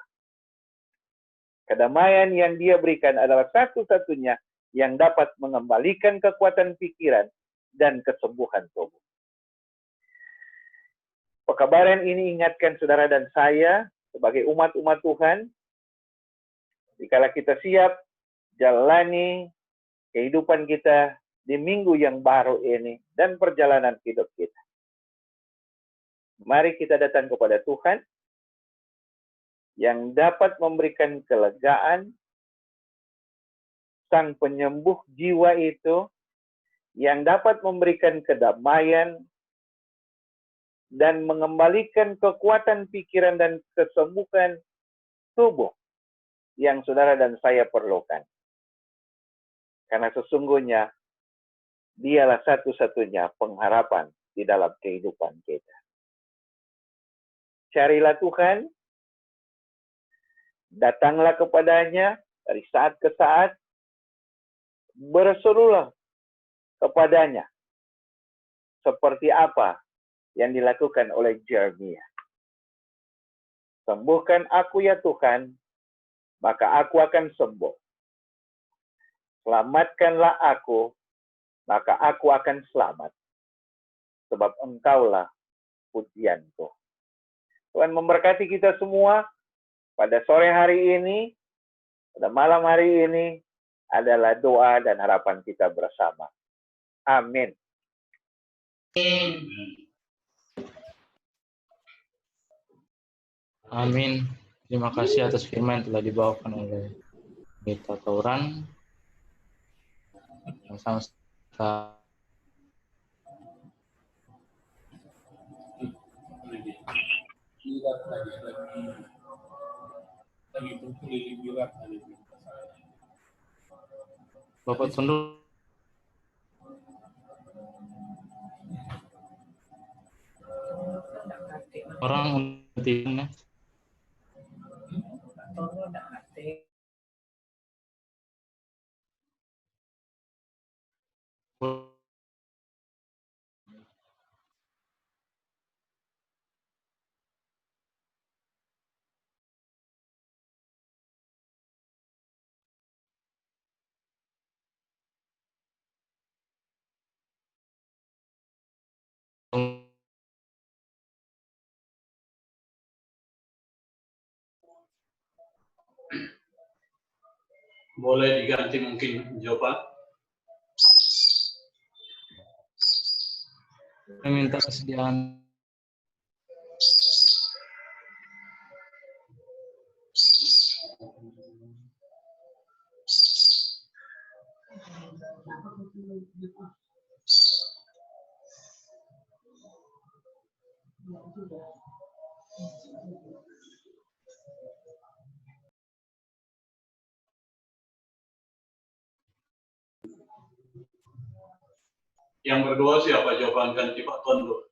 Kedamaian yang Dia berikan adalah satu-satunya yang dapat mengembalikan kekuatan pikiran dan kesembuhan tubuh. Pekabaran ini ingatkan saudara dan saya sebagai umat-umat Tuhan, dikala kita siap jalani kehidupan kita di minggu yang baru ini dan perjalanan hidup kita. Mari kita datang kepada Tuhan yang dapat memberikan kelegaan, Sang Penyembuh jiwa itu, yang dapat memberikan kedamaian dan mengembalikan kekuatan pikiran dan kesembuhan tubuh yang saudara dan saya perlukan. Karena sesungguhnya Dialah satu-satunya pengharapan di dalam kehidupan kita. Carilah Tuhan, datanglah kepadanya dari saat ke saat, berserulah kepadanya seperti apa yang dilakukan oleh Jeremia. Sembuhkan aku ya Tuhan, maka aku akan sembuh. Selamatkanlah aku, maka aku akan selamat. Sebab Engkaulah pujianku. Tuhan memberkati kita semua pada sore hari ini, pada malam hari ini, adalah doa dan harapan kita bersama. Amin. Amin. Terima kasih atas firman yang telah dibawakan oleh Pendeta Tauran. Sama-sama. Bapak Tondo, orang mengertinya. Boleh diganti mungkin jawaban. Saya minta kesediaan. Yang berdua siapa jawaban ganti Pak Tondo?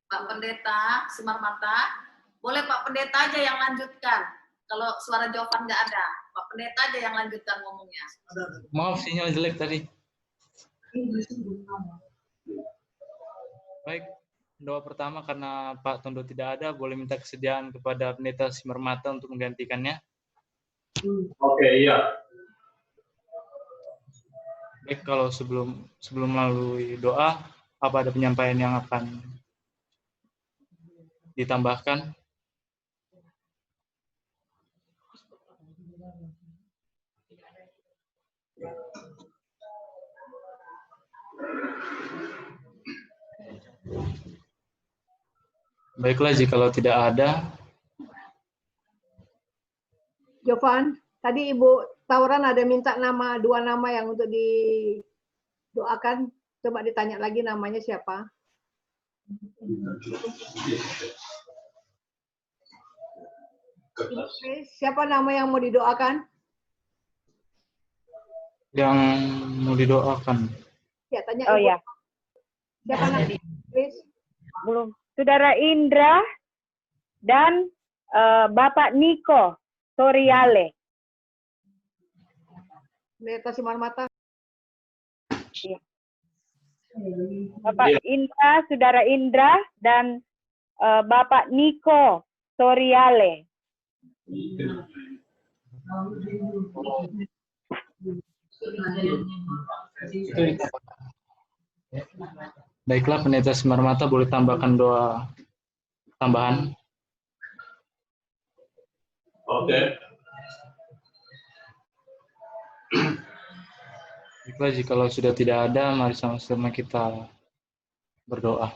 Pak Pendeta Simarmata, boleh Pak Pendeta aja yang lanjutkan. Kalau suara jawaban nggak ada, Pak Pendeta aja yang lanjutkan ngomongnya. Maaf, sinyal jelek tadi. Baik, doa pertama karena Pak Tondo tidak ada, boleh minta kesediaan kepada Pendeta Simarmata untuk menggantikannya. Oke, iya. Baik, kalau sebelum melalui doa, apa ada penyampaian yang akan ditambahkan? Baiklah, jikalau tidak ada. Jovan, tadi Ibu Tauran ada minta dua nama yang untuk didoakan. Coba ditanya lagi namanya siapa. Siapa nama yang mau didoakan? Yang mau didoakan. Ya, tanya Oh Ibu. ya, Siapa namanya? Please. belum. Saudara Indra dan Bapak Niko Toriale. Pendeta Simarmata. Iya. Bapak Indra, Saudara Indra dan Bapak Niko Toriale. Baiklah, Pendeta Simarmata boleh tambahkan doa tambahan. Oke. Baiklah, jikalau sudah tidak ada, mari sama-sama kita berdoa.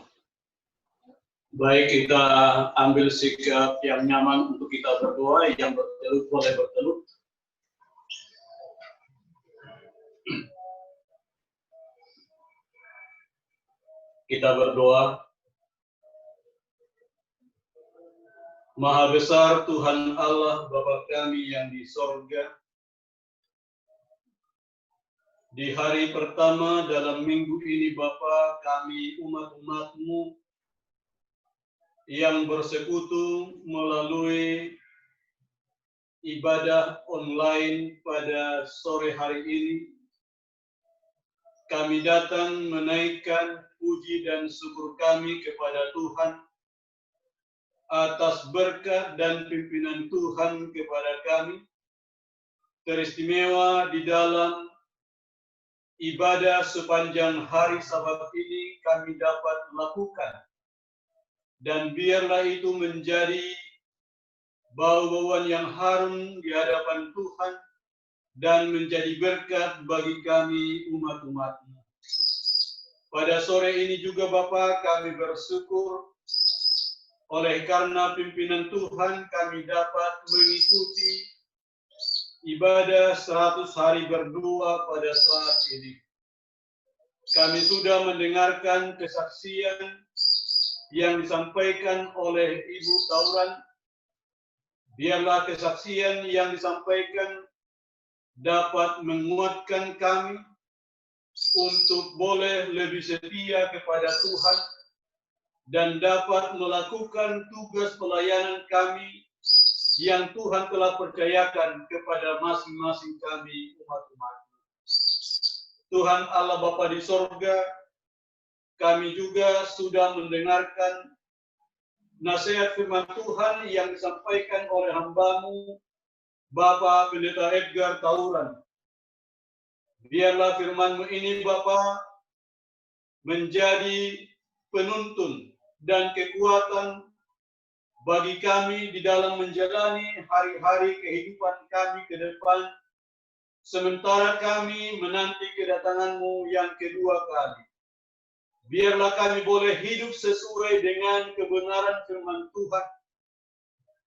Baik, kita ambil sikap yang nyaman untuk kita berdoa. Yang bertelut boleh bertelut. Kita berdoa. Maha besar Tuhan Allah Bapa kami yang di sorga. Di hari pertama dalam minggu ini Bapa, kami umat-umat-Mu yang bersekutu melalui ibadah online pada sore hari ini. kami datang menaikkan puji dan syukur kami kepada Tuhan atas berkat dan pimpinan Tuhan kepada kami, teristimewa di dalam ibadah sepanjang hari Sabat ini kami dapat lakukan. Dan biarlah itu menjadi bau-bauan yang harum di hadapan Tuhan dan menjadi berkat bagi kami umat-umat-Mu. Pada sore ini juga Bapa, kami bersyukur oleh karena pimpinan Tuhan kami dapat mengikuti ibadah 100 hari berdoa pada saat ini. Kami sudah mendengarkan kesaksian yang disampaikan oleh Ibu Tauran. Biarlah kesaksian yang disampaikan dapat menguatkan kami untuk boleh lebih setia kepada Tuhan dan dapat melakukan tugas pelayanan kami yang Tuhan telah percayakan kepada masing-masing kami umat-umat. Tuhan Allah Bapa di sorga, kami juga sudah mendengarkan nasihat firman Tuhan yang disampaikan oleh hamba-Mu, Bapak Pendeta Edgar Tauran. Biarlah firman-Mu ini Bapa menjadi penuntun dan kekuatan bagi kami di dalam menjalani hari-hari kehidupan kami ke depan, sementara kami menanti kedatangan-Mu yang kedua kali. Biarlah kami boleh hidup sesuai dengan kebenaran firman Tuhan,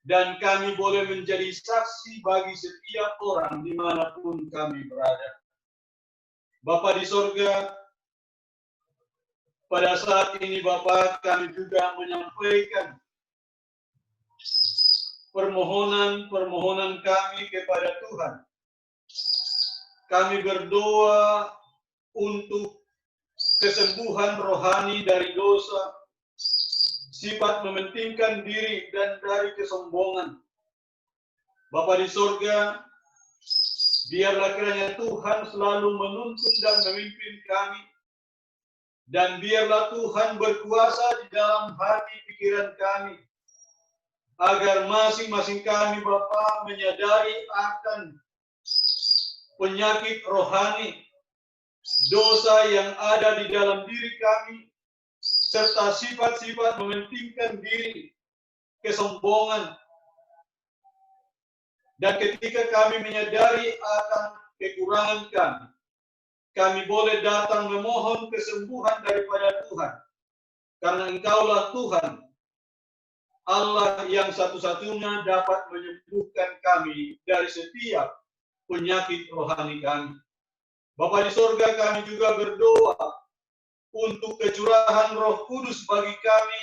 dan kami boleh menjadi saksi bagi setiap orang dimanapun kami berada. Bapa di sorga, pada saat ini Bapa, kami juga menyampaikan permohonan kami kepada Tuhan. Kami berdoa untuk kesembuhan rohani dari dosa, sifat mementingkan diri dan dari kesombongan. Bapa di sorga, biarlah kiranya Tuhan selalu menuntun dan memimpin kami, dan biarlah Tuhan berkuasa di dalam hati pikiran kami, agar masing-masing kami Bapa menyadari akan penyakit rohani, dosa yang ada di dalam diri kami, serta sifat-sifat mementingkan diri, kesombongan. Dan ketika kami menyadari akan kekurangan kami boleh datang memohon kesembuhan daripada Tuhan. Karena Engkaulah Tuhan, Allah yang satu-satunya dapat menyembuhkan kami dari setiap penyakit rohani kami. Bapa di sorga, kami juga berdoa untuk kecurahan Roh Kudus bagi kami,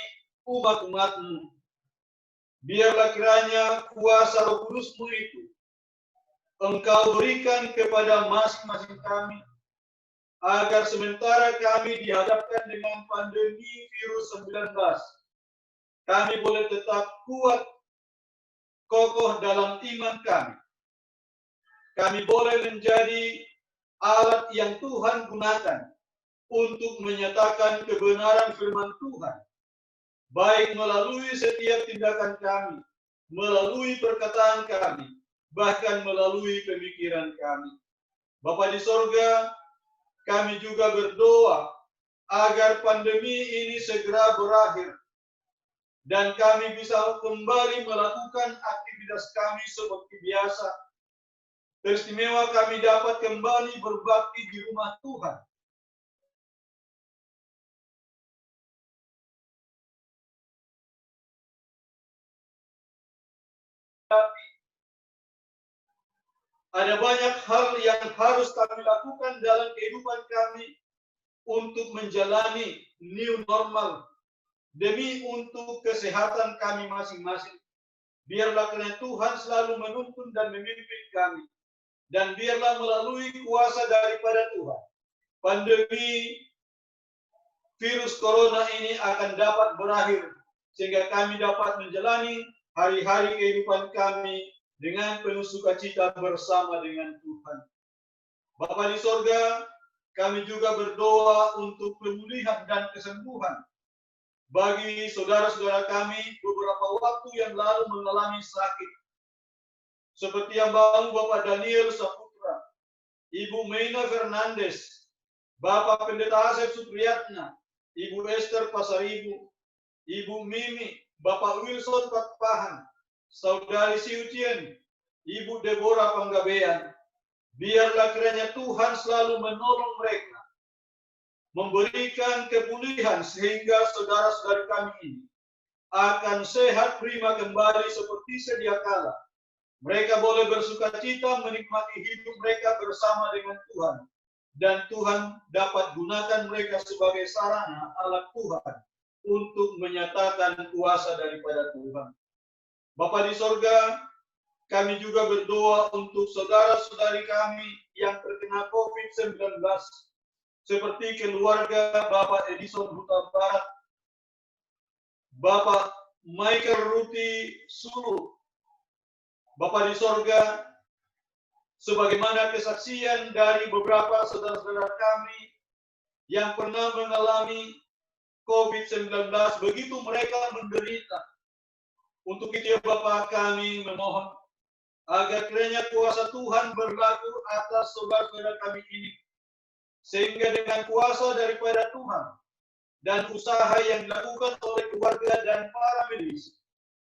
umat-umat-Mu. Biarlah kiranya kuasa Roh Kudus-Mu itu Engkau berikan kepada masing-masing kami, agar sementara kami dihadapkan dengan pandemi virus 19, kami boleh tetap kuat, kokoh dalam iman kami. Kami boleh menjadi alat yang Tuhan gunakan untuk menyatakan kebenaran firman Tuhan, baik melalui setiap tindakan kami, melalui perkataan kami, bahkan melalui pemikiran kami. Bapa di sorga, kami juga berdoa agar pandemi ini segera berakhir dan kami bisa kembali melakukan aktivitas kami seperti biasa. Teristimewa kami dapat kembali berbakti di rumah Tuhan. Tapi ada banyak hal yang harus kami lakukan dalam kehidupan kami untuk menjalani new normal demi untuk kesehatan kami masing-masing. Biarlah kiranya Tuhan selalu menuntun dan memimpin kami. Dan biarlah melalui kuasa daripada Tuhan, pandemi virus corona ini akan dapat berakhir, sehingga kami dapat menjalani hari-hari kehidupan kami dengan penuh sukacita bersama dengan Tuhan. Bapa di sorga, kami juga berdoa untuk pemulihan dan kesembuhan bagi saudara-saudara kami beberapa waktu yang lalu mengalami sakit. Seperti yang Bapak Daniel Saputra, Ibu Meina Fernandes, Bapak Pendeta Asep Supriyatna, Ibu Esther Pasaribu, Ibu Mimi, Bapak Wilson Patpahan, Saudari Siucien, Ibu Deborah Panggabean. Biarlah kiranya Tuhan selalu menolong mereka, memberikan kepulihan sehingga saudara-saudari kami ini akan sehat prima kembali seperti sedia kala. Mereka boleh bersukacita menikmati hidup mereka bersama dengan Tuhan. Dan Tuhan dapat gunakan mereka sebagai sarana alat Tuhan untuk menyatakan kuasa daripada Tuhan. Bapa di sorga, kami juga berdoa untuk saudara-saudari kami yang terkena COVID-19. Seperti keluarga Bapak Edison Huta Barat, Bapak Michael Ruti Sulu. Bapak di sorga, sebagaimana kesaksian dari beberapa saudara-saudara kami yang pernah mengalami COVID-19, begitu mereka menderita. Untuk itu ya Bapak, kami memohon agar kiranya kuasa Tuhan berlaku atas saudara-saudara kami ini. Sehingga dengan kuasa daripada Tuhan dan usaha yang dilakukan oleh keluarga dan para medis,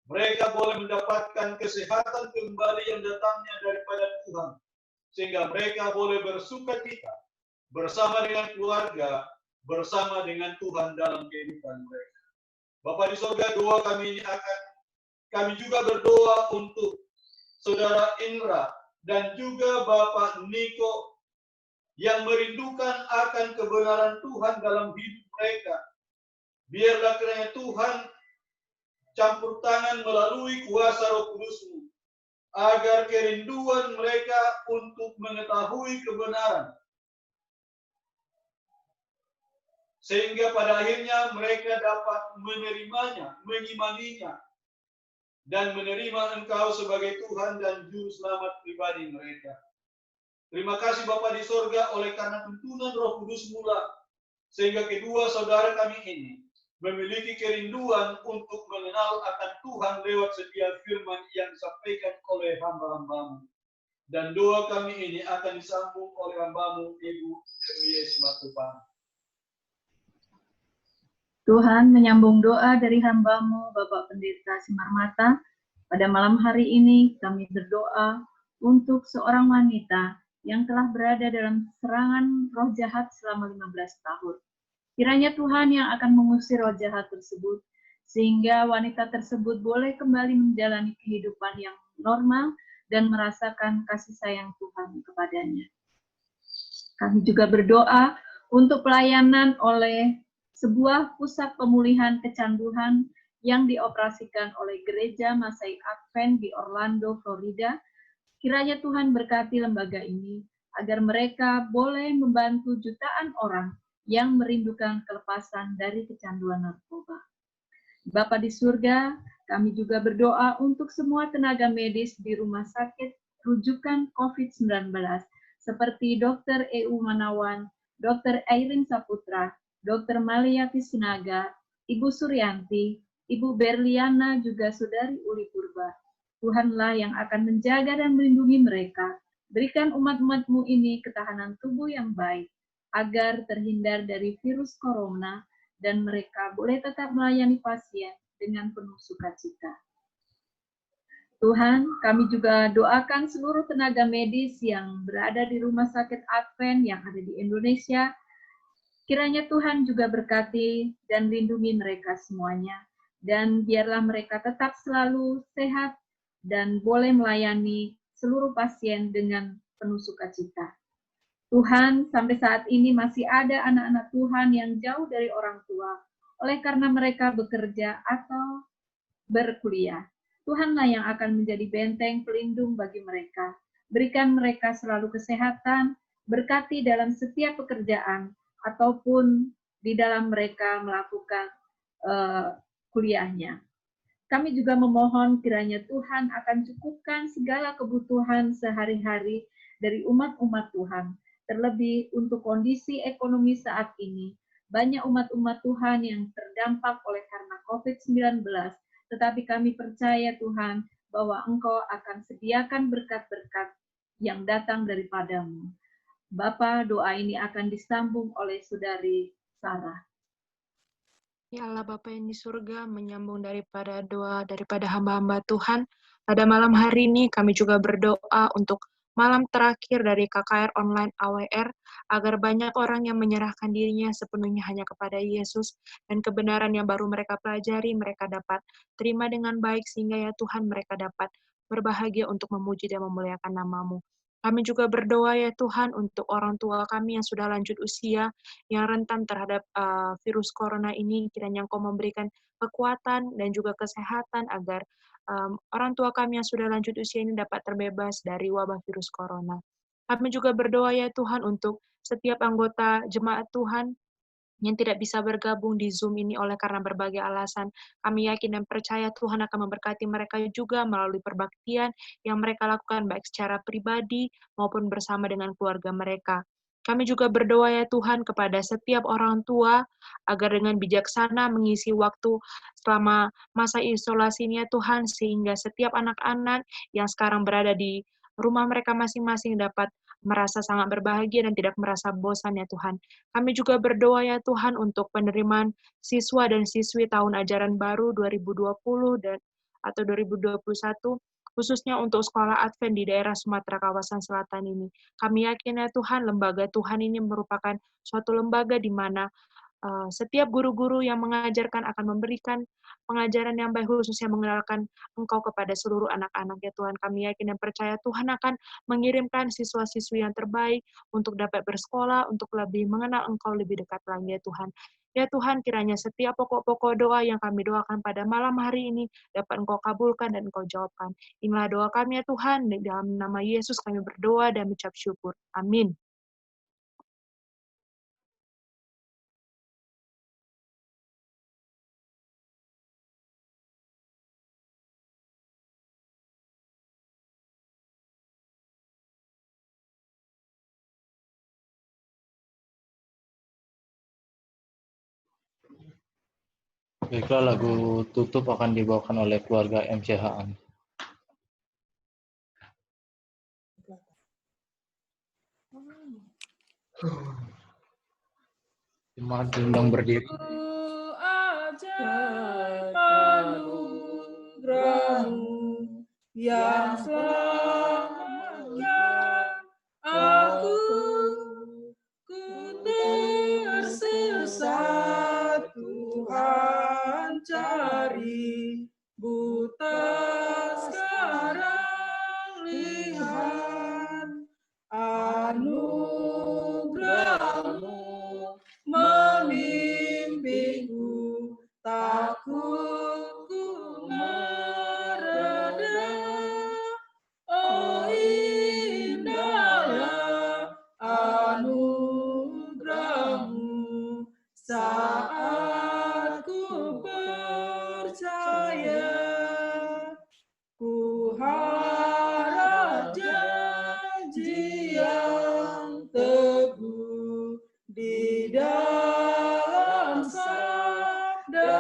mereka boleh mendapatkan kesehatan kembali yang datangnya daripada Tuhan. Sehingga mereka boleh bersukacita bersama dengan keluarga, bersama dengan Tuhan dalam kehidupan mereka. Bapa di sorga, doa kami ini kami juga berdoa untuk Saudara Indra dan juga Bapak Niko yang merindukan akan kebenaran Tuhan dalam hidup mereka. Biarlah kiranya Tuhan campur tangan melalui kuasa Roh Kudus-Mu, agar kerinduan mereka untuk mengetahui kebenaran, sehingga pada akhirnya mereka dapat menerimanya, mengimaninya, dan menerima Engkau sebagai Tuhan dan Juru Selamat pribadi mereka. Terima kasih Bapa di sorga oleh karena tuntunan Roh Kudus mula, sehingga kedua saudara kami ini memiliki kerinduan untuk mengenal akan Tuhan lewat setiap firman yang disampaikan oleh hamba-hamba-Mu. Dan doa kami ini akan disambung oleh hamba-Mu, Ibu Yes Matupang. Tuhan menyambung doa dari hamba-Mu, Bapak Pendeta Simarmata. Pada malam hari ini kami berdoa untuk seorang wanita yang telah berada dalam serangan roh jahat selama 15 tahun. Kiranya Tuhan yang akan mengusir roh jahat tersebut, sehingga wanita tersebut boleh kembali menjalani kehidupan yang normal dan merasakan kasih sayang Tuhan kepadanya. Kami juga berdoa untuk pelayanan oleh sebuah pusat pemulihan kecanduan yang dioperasikan oleh Gereja Masai Advent di Orlando, Florida. Kiranya Tuhan berkati lembaga ini, agar mereka boleh membantu jutaan orang yang merindukan kelepasan dari kecanduan narkoba. Bapa di surga, kami juga berdoa untuk semua tenaga medis di rumah sakit rujukan COVID-19, seperti Dr. EU Manawan, Dr. Airin Saputra, Dr. Maliati Sinaga, Ibu Suryanti, Ibu Berliana, juga Saudari Uli Purba. Tuhanlah yang akan menjaga dan melindungi mereka. Berikan umat-umat-Mu ini ketahanan tubuh yang baik, agar terhindar dari virus corona, dan mereka boleh tetap melayani pasien dengan penuh sukacita. Tuhan, kami juga doakan seluruh tenaga medis yang berada di rumah sakit Advent yang ada di Indonesia. Kiranya Tuhan juga berkati dan lindungi mereka semuanya, dan biarlah mereka tetap selalu sehat dan boleh melayani seluruh pasien dengan penuh sukacita. Tuhan, sampai saat ini masih ada anak-anak Tuhan yang jauh dari orang tua, oleh karena mereka bekerja atau berkuliah. Tuhanlah yang akan menjadi benteng pelindung bagi mereka. Berikan mereka selalu kesehatan, berkati dalam setiap pekerjaan, ataupun di dalam mereka melakukan kuliahnya. Kami juga memohon kiranya Tuhan akan cukupkan segala kebutuhan sehari-hari dari umat-umat Tuhan. Terlebih untuk kondisi ekonomi saat ini, banyak umat-umat Tuhan yang terdampak oleh karena COVID-19, tetapi kami percaya Tuhan bahwa Engkau akan sediakan berkat-berkat yang datang daripadamu. Bapa, doa ini akan disambung oleh Saudari Sarah. Ya Allah Bapa yang di surga, menyambung daripada doa daripada hamba-hamba Tuhan. Pada malam hari ini kami juga berdoa untuk malam terakhir dari KKR Online AWR, agar banyak orang yang menyerahkan dirinya sepenuhnya hanya kepada Yesus, dan kebenaran yang baru mereka pelajari, mereka dapat terima dengan baik, sehingga ya Tuhan mereka dapat berbahagia untuk memuji dan memuliakan nama-Mu. Kami juga berdoa ya Tuhan untuk orang tua kami yang sudah lanjut usia, yang rentan terhadap virus corona ini, kiranya Engkau memberikan kekuatan dan juga kesehatan agar orang tua kami yang sudah lanjut usia ini dapat terbebas dari wabah virus corona. Kami juga berdoa ya Tuhan untuk setiap anggota jemaat Tuhan yang tidak bisa bergabung di Zoom ini oleh karena berbagai alasan. Kami yakin dan percaya Tuhan akan memberkati mereka juga melalui perbaktian yang mereka lakukan baik secara pribadi maupun bersama dengan keluarga mereka. Kami juga berdoa ya Tuhan kepada setiap orang tua agar dengan bijaksana mengisi waktu selama masa isolasi ini ya Tuhan, sehingga setiap anak-anak yang sekarang berada di rumah mereka masing-masing dapat merasa sangat berbahagia dan tidak merasa bosan ya Tuhan. Kami juga berdoa ya Tuhan untuk penerimaan siswa dan siswi tahun ajaran baru 2020 atau 2021, khususnya untuk sekolah Advent di daerah Sumatera kawasan selatan ini. Kami yakin ya Tuhan, lembaga Tuhan ini merupakan suatu lembaga di mana setiap guru-guru yang mengajarkan akan memberikan pengajaran yang baik, khususnya mengenalkan Engkau kepada seluruh anak-anak ya Tuhan. Kami yakin dan percaya Tuhan akan mengirimkan siswa-siswi yang terbaik untuk dapat bersekolah, untuk lebih mengenal Engkau lebih dekat lagi ya Tuhan. Ya Tuhan, kiranya setiap pokok-pokok doa yang kami doakan pada malam hari ini dapat Engkau kabulkan dan Engkau jawabkan. Inilah doa kami ya Tuhan, dalam nama Yesus kami berdoa dan mengucap syukur. Amin. Baiklah, lagu tutup akan dibawakan oleh keluarga MCH-an. Jemaat diundang berdiri. Ajaib anugerahmu yang selamatkan aku, ku tersesat Tuhan cari, buta sekarang lihat, anugerahmu memimpinku, takutku mereda. Oh indahlah anugerahmu saat ku percaya, ku harap janji yang teguh di dalam sabdanya,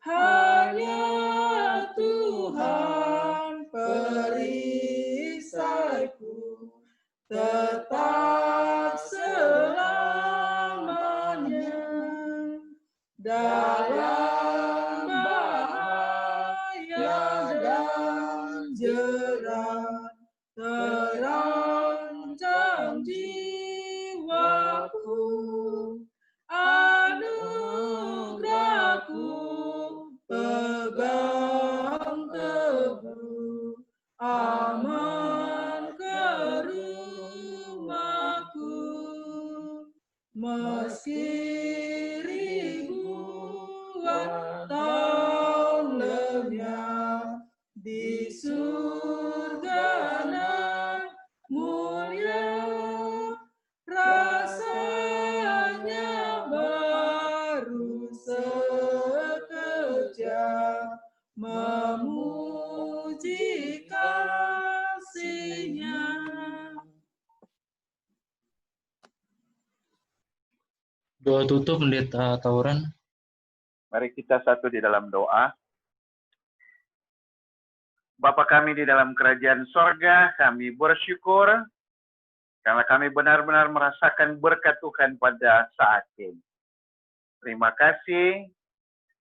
hanya Tuhan perisaiku tetap selamanya. Dalam bahaya dan jerat terancam jiwaku, anugerahku pegang teguh, aman ke rumahku. Meski ribuan tahun lenyap di surga nan mulia, rasanya baru sekejap memuji kasih-Nya. Doa tutup Pendeta Tauran. Mari kita satu di dalam doa. Bapa kami di dalam kerajaan sorga, kami bersyukur karena kami benar-benar merasakan berkat Tuhan pada saat ini. Terima kasih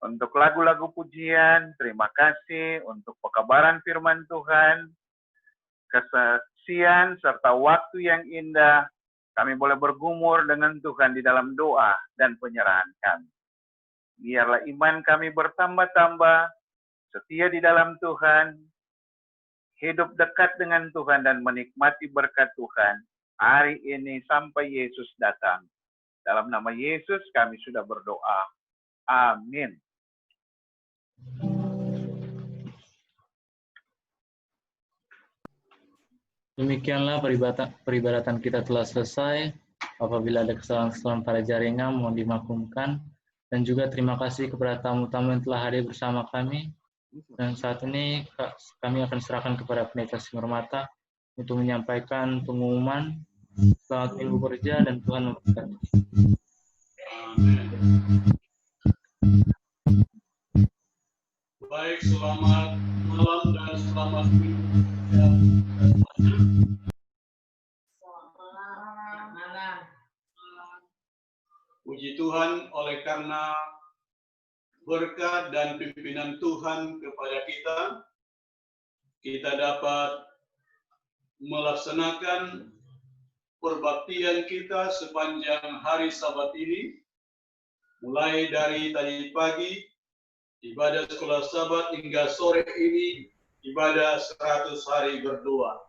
untuk lagu-lagu pujian, terima kasih untuk pekabaran firman Tuhan, kesaksian serta waktu yang indah. Kami boleh bergumul dengan Tuhan di dalam doa dan penyerahan kami. Biarlah iman kami bertambah-tambah, setia di dalam Tuhan, hidup dekat dengan Tuhan dan menikmati berkat Tuhan hari ini sampai Yesus datang. Dalam nama Yesus kami sudah berdoa. Amin. Demikianlah peribadatan kita telah selesai. Apabila ada kesalahan-kesalahan pada jaringan, mohon dimaklumkan. Dan juga terima kasih kepada tamu-tamu yang telah hadir bersama kami. Dan saat ini kami akan serahkan kepada Pendeta Simarmata untuk menyampaikan pengumuman. Selamat Minggu Kerja dan Tuhan memberkati. Baik, selamat malam dan selamat minggu. Puji Tuhan, oleh karena berkat dan pimpinan Tuhan kepada kita dapat melaksanakan perbaktian kita sepanjang hari Sabat ini, mulai dari tadi pagi, ibadah sekolah Sabat hingga sore ini, ibadah 100 hari berdoa.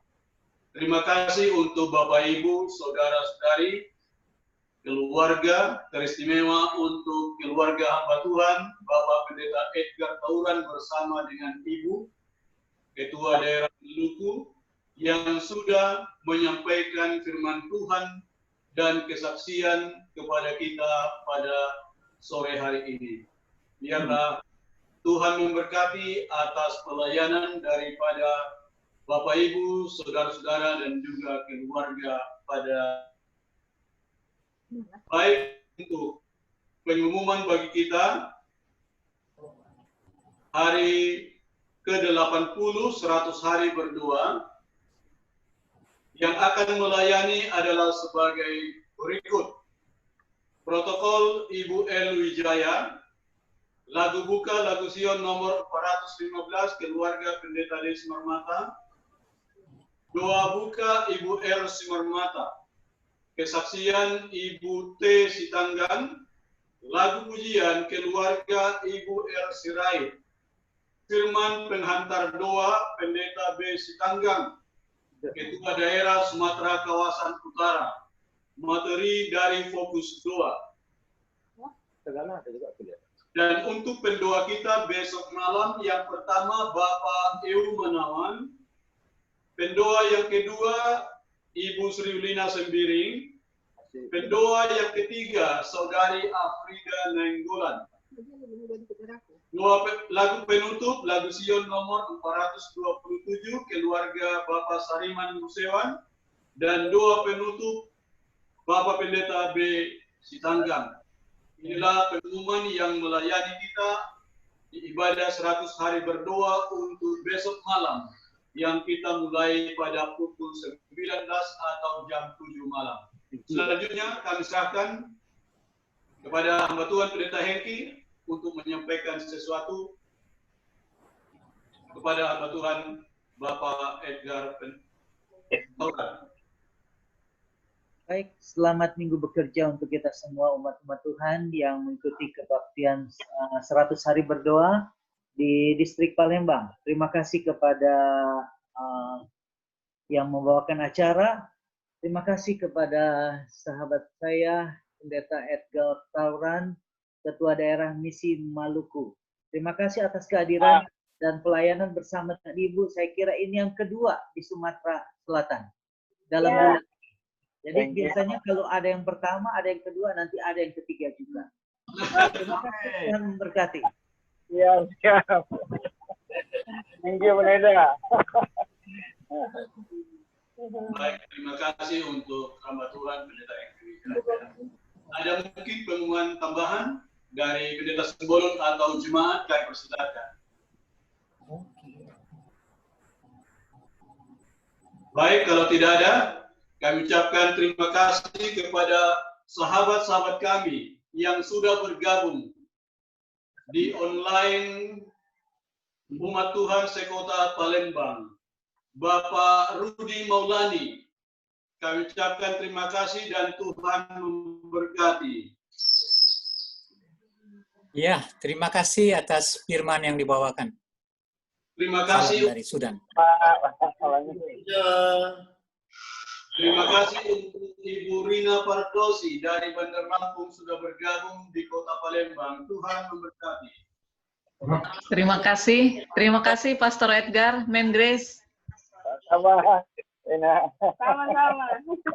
Terima kasih untuk Bapak Ibu, Saudara-saudari, keluarga, teristimewa untuk keluarga hamba Tuhan, Bapak Pendeta Edgar Tauran bersama dengan Ibu, Ketua Daerah Maluku, yang sudah menyampaikan firman Tuhan dan kesaksian kepada kita pada sore hari ini. Biarlah Tuhan memberkati atas pelayanan daripada Bapak Ibu, saudara-saudara dan juga keluarga pada baik. Untuk pengumuman bagi kita, hari ke-80 100 hari berdoa yang akan melayani adalah sebagai berikut. Protokol Ibu El Wijaya, lagu buka lagu Sion nomor 415 keluarga Pendeta D. Simarmata, doa buka Ibu R. Simarmata, kesaksian Ibu T. Sitanggang, lagu pujian keluarga Ibu R. Sirait, firman penghantar doa Pendeta B. Sitanggang, Ketua Daerah Sumatera Kawasan Utara, materi dari fokus doa. Dan untuk pendoa kita besok malam, yang pertama Bapak Eu Manawan, pendoa yang kedua Ibu Sri Ulina Sembiring, pendoa yang ketiga Saudari Afrida Nainggolan. Lagu penutup lagu Sion nomor 427 keluarga Bapak Sariman Musewan, dan doa penutup Bapak Pendeta B. Sitanggang. Inilah pengumuman yang melayani kita di ibadah 100 hari berdoa untuk besok malam, yang kita mulai pada pukul 19 atau jam 7 malam. Selanjutnya kami serahkan kepada hamba Tuhan Pendeta Hengki untuk menyampaikan sesuatu kepada hamba Tuhan Bapak Edgar Tauran. Baik, selamat minggu bekerja untuk kita semua umat-umat Tuhan yang mengikuti kebaktian 100 hari berdoa di distrik Palembang. Terima kasih kepada yang membawakan acara. Terima kasih kepada sahabat saya, Pendeta Edgar Tauran, Ketua Daerah Misi Maluku. Terima kasih atas kehadiran dan pelayanan bersama dengan Ibu. Saya kira ini yang kedua di Sumatera Selatan dalam bulan. Jadi biasanya kalau ada yang pertama, ada yang kedua, nanti ada yang ketiga juga. Terima kasih, Tuhan memberkati. Siap, siap. Thank you, Pendeta. Baik, terima kasih untuk hamba Tuhan Pendeta Hengki. Ada mungkin pengumuman tambahan dari pendeta Sembolon atau jemaat, kami persilakan. Baik, kalau tidak ada, kami ucapkan terima kasih kepada sahabat-sahabat kami yang sudah bergabung di online Umat Tuhan Sekota Palembang. Bapak Rudi Maulani, kami ucapkan terima kasih dan Tuhan memberkati. Ya, terima kasih atas firman yang dibawakan. Terima kasih dari Sudan. Terima kasih untuk Ibu Rina Pardosi dari Bandar Lampung sudah bergabung di Kota Palembang. Tuhan memberkati. Terima kasih Pastor Edgar, Mem Grace. Sama-sama.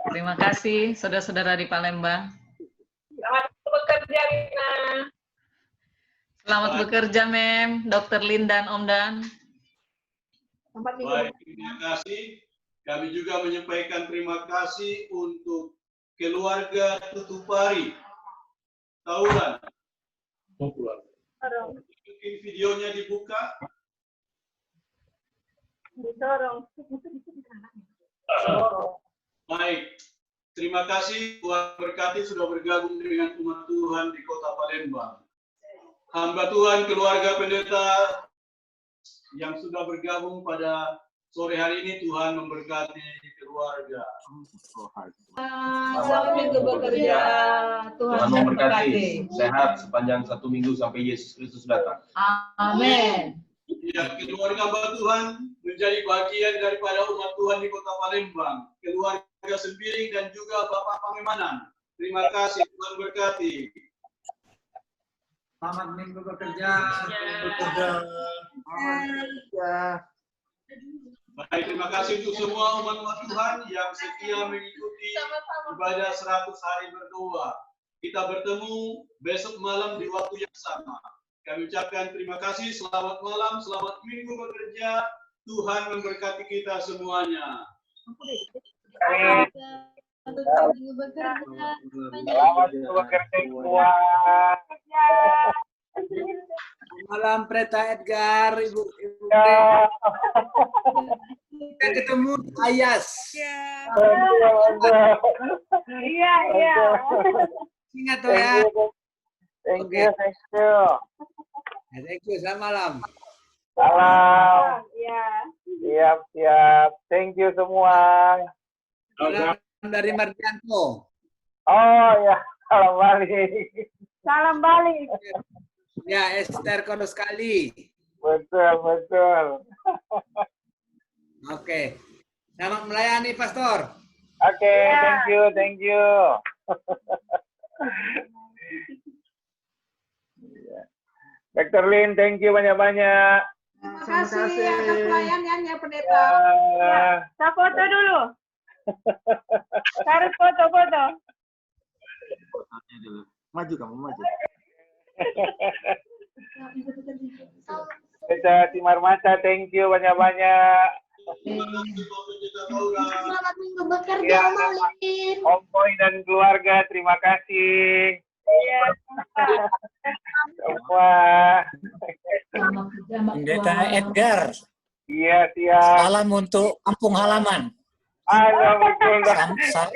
Terima kasih saudara-saudara di Palembang. Selamat bekerja, Rina. Selamat bekerja, Mem, Dr. Lin dan Om Dan. Baik, terima kasih. Kami juga menyampaikan terima kasih untuk keluarga Tutupari Tauran. Mungkin videonya dibuka. Didorong. Baik, terima kasih Tuhan berkati sudah bergabung dengan umat Tuhan di Kota Palembang. Hamba Tuhan, keluarga pendeta yang sudah bergabung pada sore hari ini, Tuhan memberkati keluarga. Selamat minggu bekerja. Tuhan memberkati. Sehat sepanjang 1 minggu sampai Yesus Kristus datang. Amin. Ya, keluarga hamba Tuhan menjadi bagian daripada umat Tuhan di Kota Palembang. Keluarga Sembiring dan juga Bapak Pangemanan. Terima kasih, Tuhan berkati. Selamat minggu bekerja. Baik, terima kasih untuk semua umat Tuhan yang setia mengikuti ibadah 100 hari berdoa. Kita bertemu besok malam di waktu yang sama. Kami ucapkan terima kasih, selamat malam, selamat minggu bekerja. Tuhan memberkati kita semuanya. Selamat bekerja semua. Malam Pendeta Edgar, Ibu. Kita ketemu Ayas. Iya. Ingat tuh ya. Thank you. Thank you, selamat malam. Salam. Iya. Siap. Thank you semua. Salam dari Mardianto. Oh ya, salam balik. Salam balik. Ya, Esther Kono sekali. Betul. Oke. Selamat melayani, Pastor. Oke, thank you. Dr. Lin, thank you banyak-banyak. Terima kasih atas pelayanannya, Pendeta. Kita foto dulu. Harus foto-foto. Maju kamu, maju. Pendeta Simarmata, thank you banyak-banyak. Selamat minggu bekerja, Malin. Om Boy dan keluarga, terima kasih. Iya. Semua. Pendeta Edgar. Iya, siap. Salam untuk kampung halaman. Betul.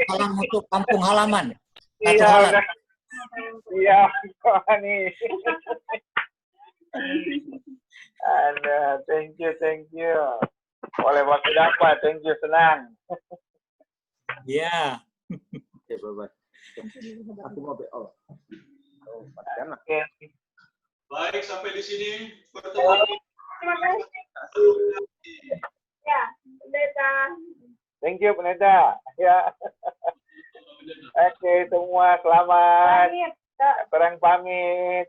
Salam untuk kampung halaman. Iya, nih. Thank you. Oleh waktu dapat, thank you, senang. Ya. Oke, bye-bye. Aku mau BO. Oke. Baik, sampai di sini pertemuan kita. Terima kasih. Ya, Pendeta. Thank you, Pendeta. Ya. Oke, semua selamat. Terang pamit.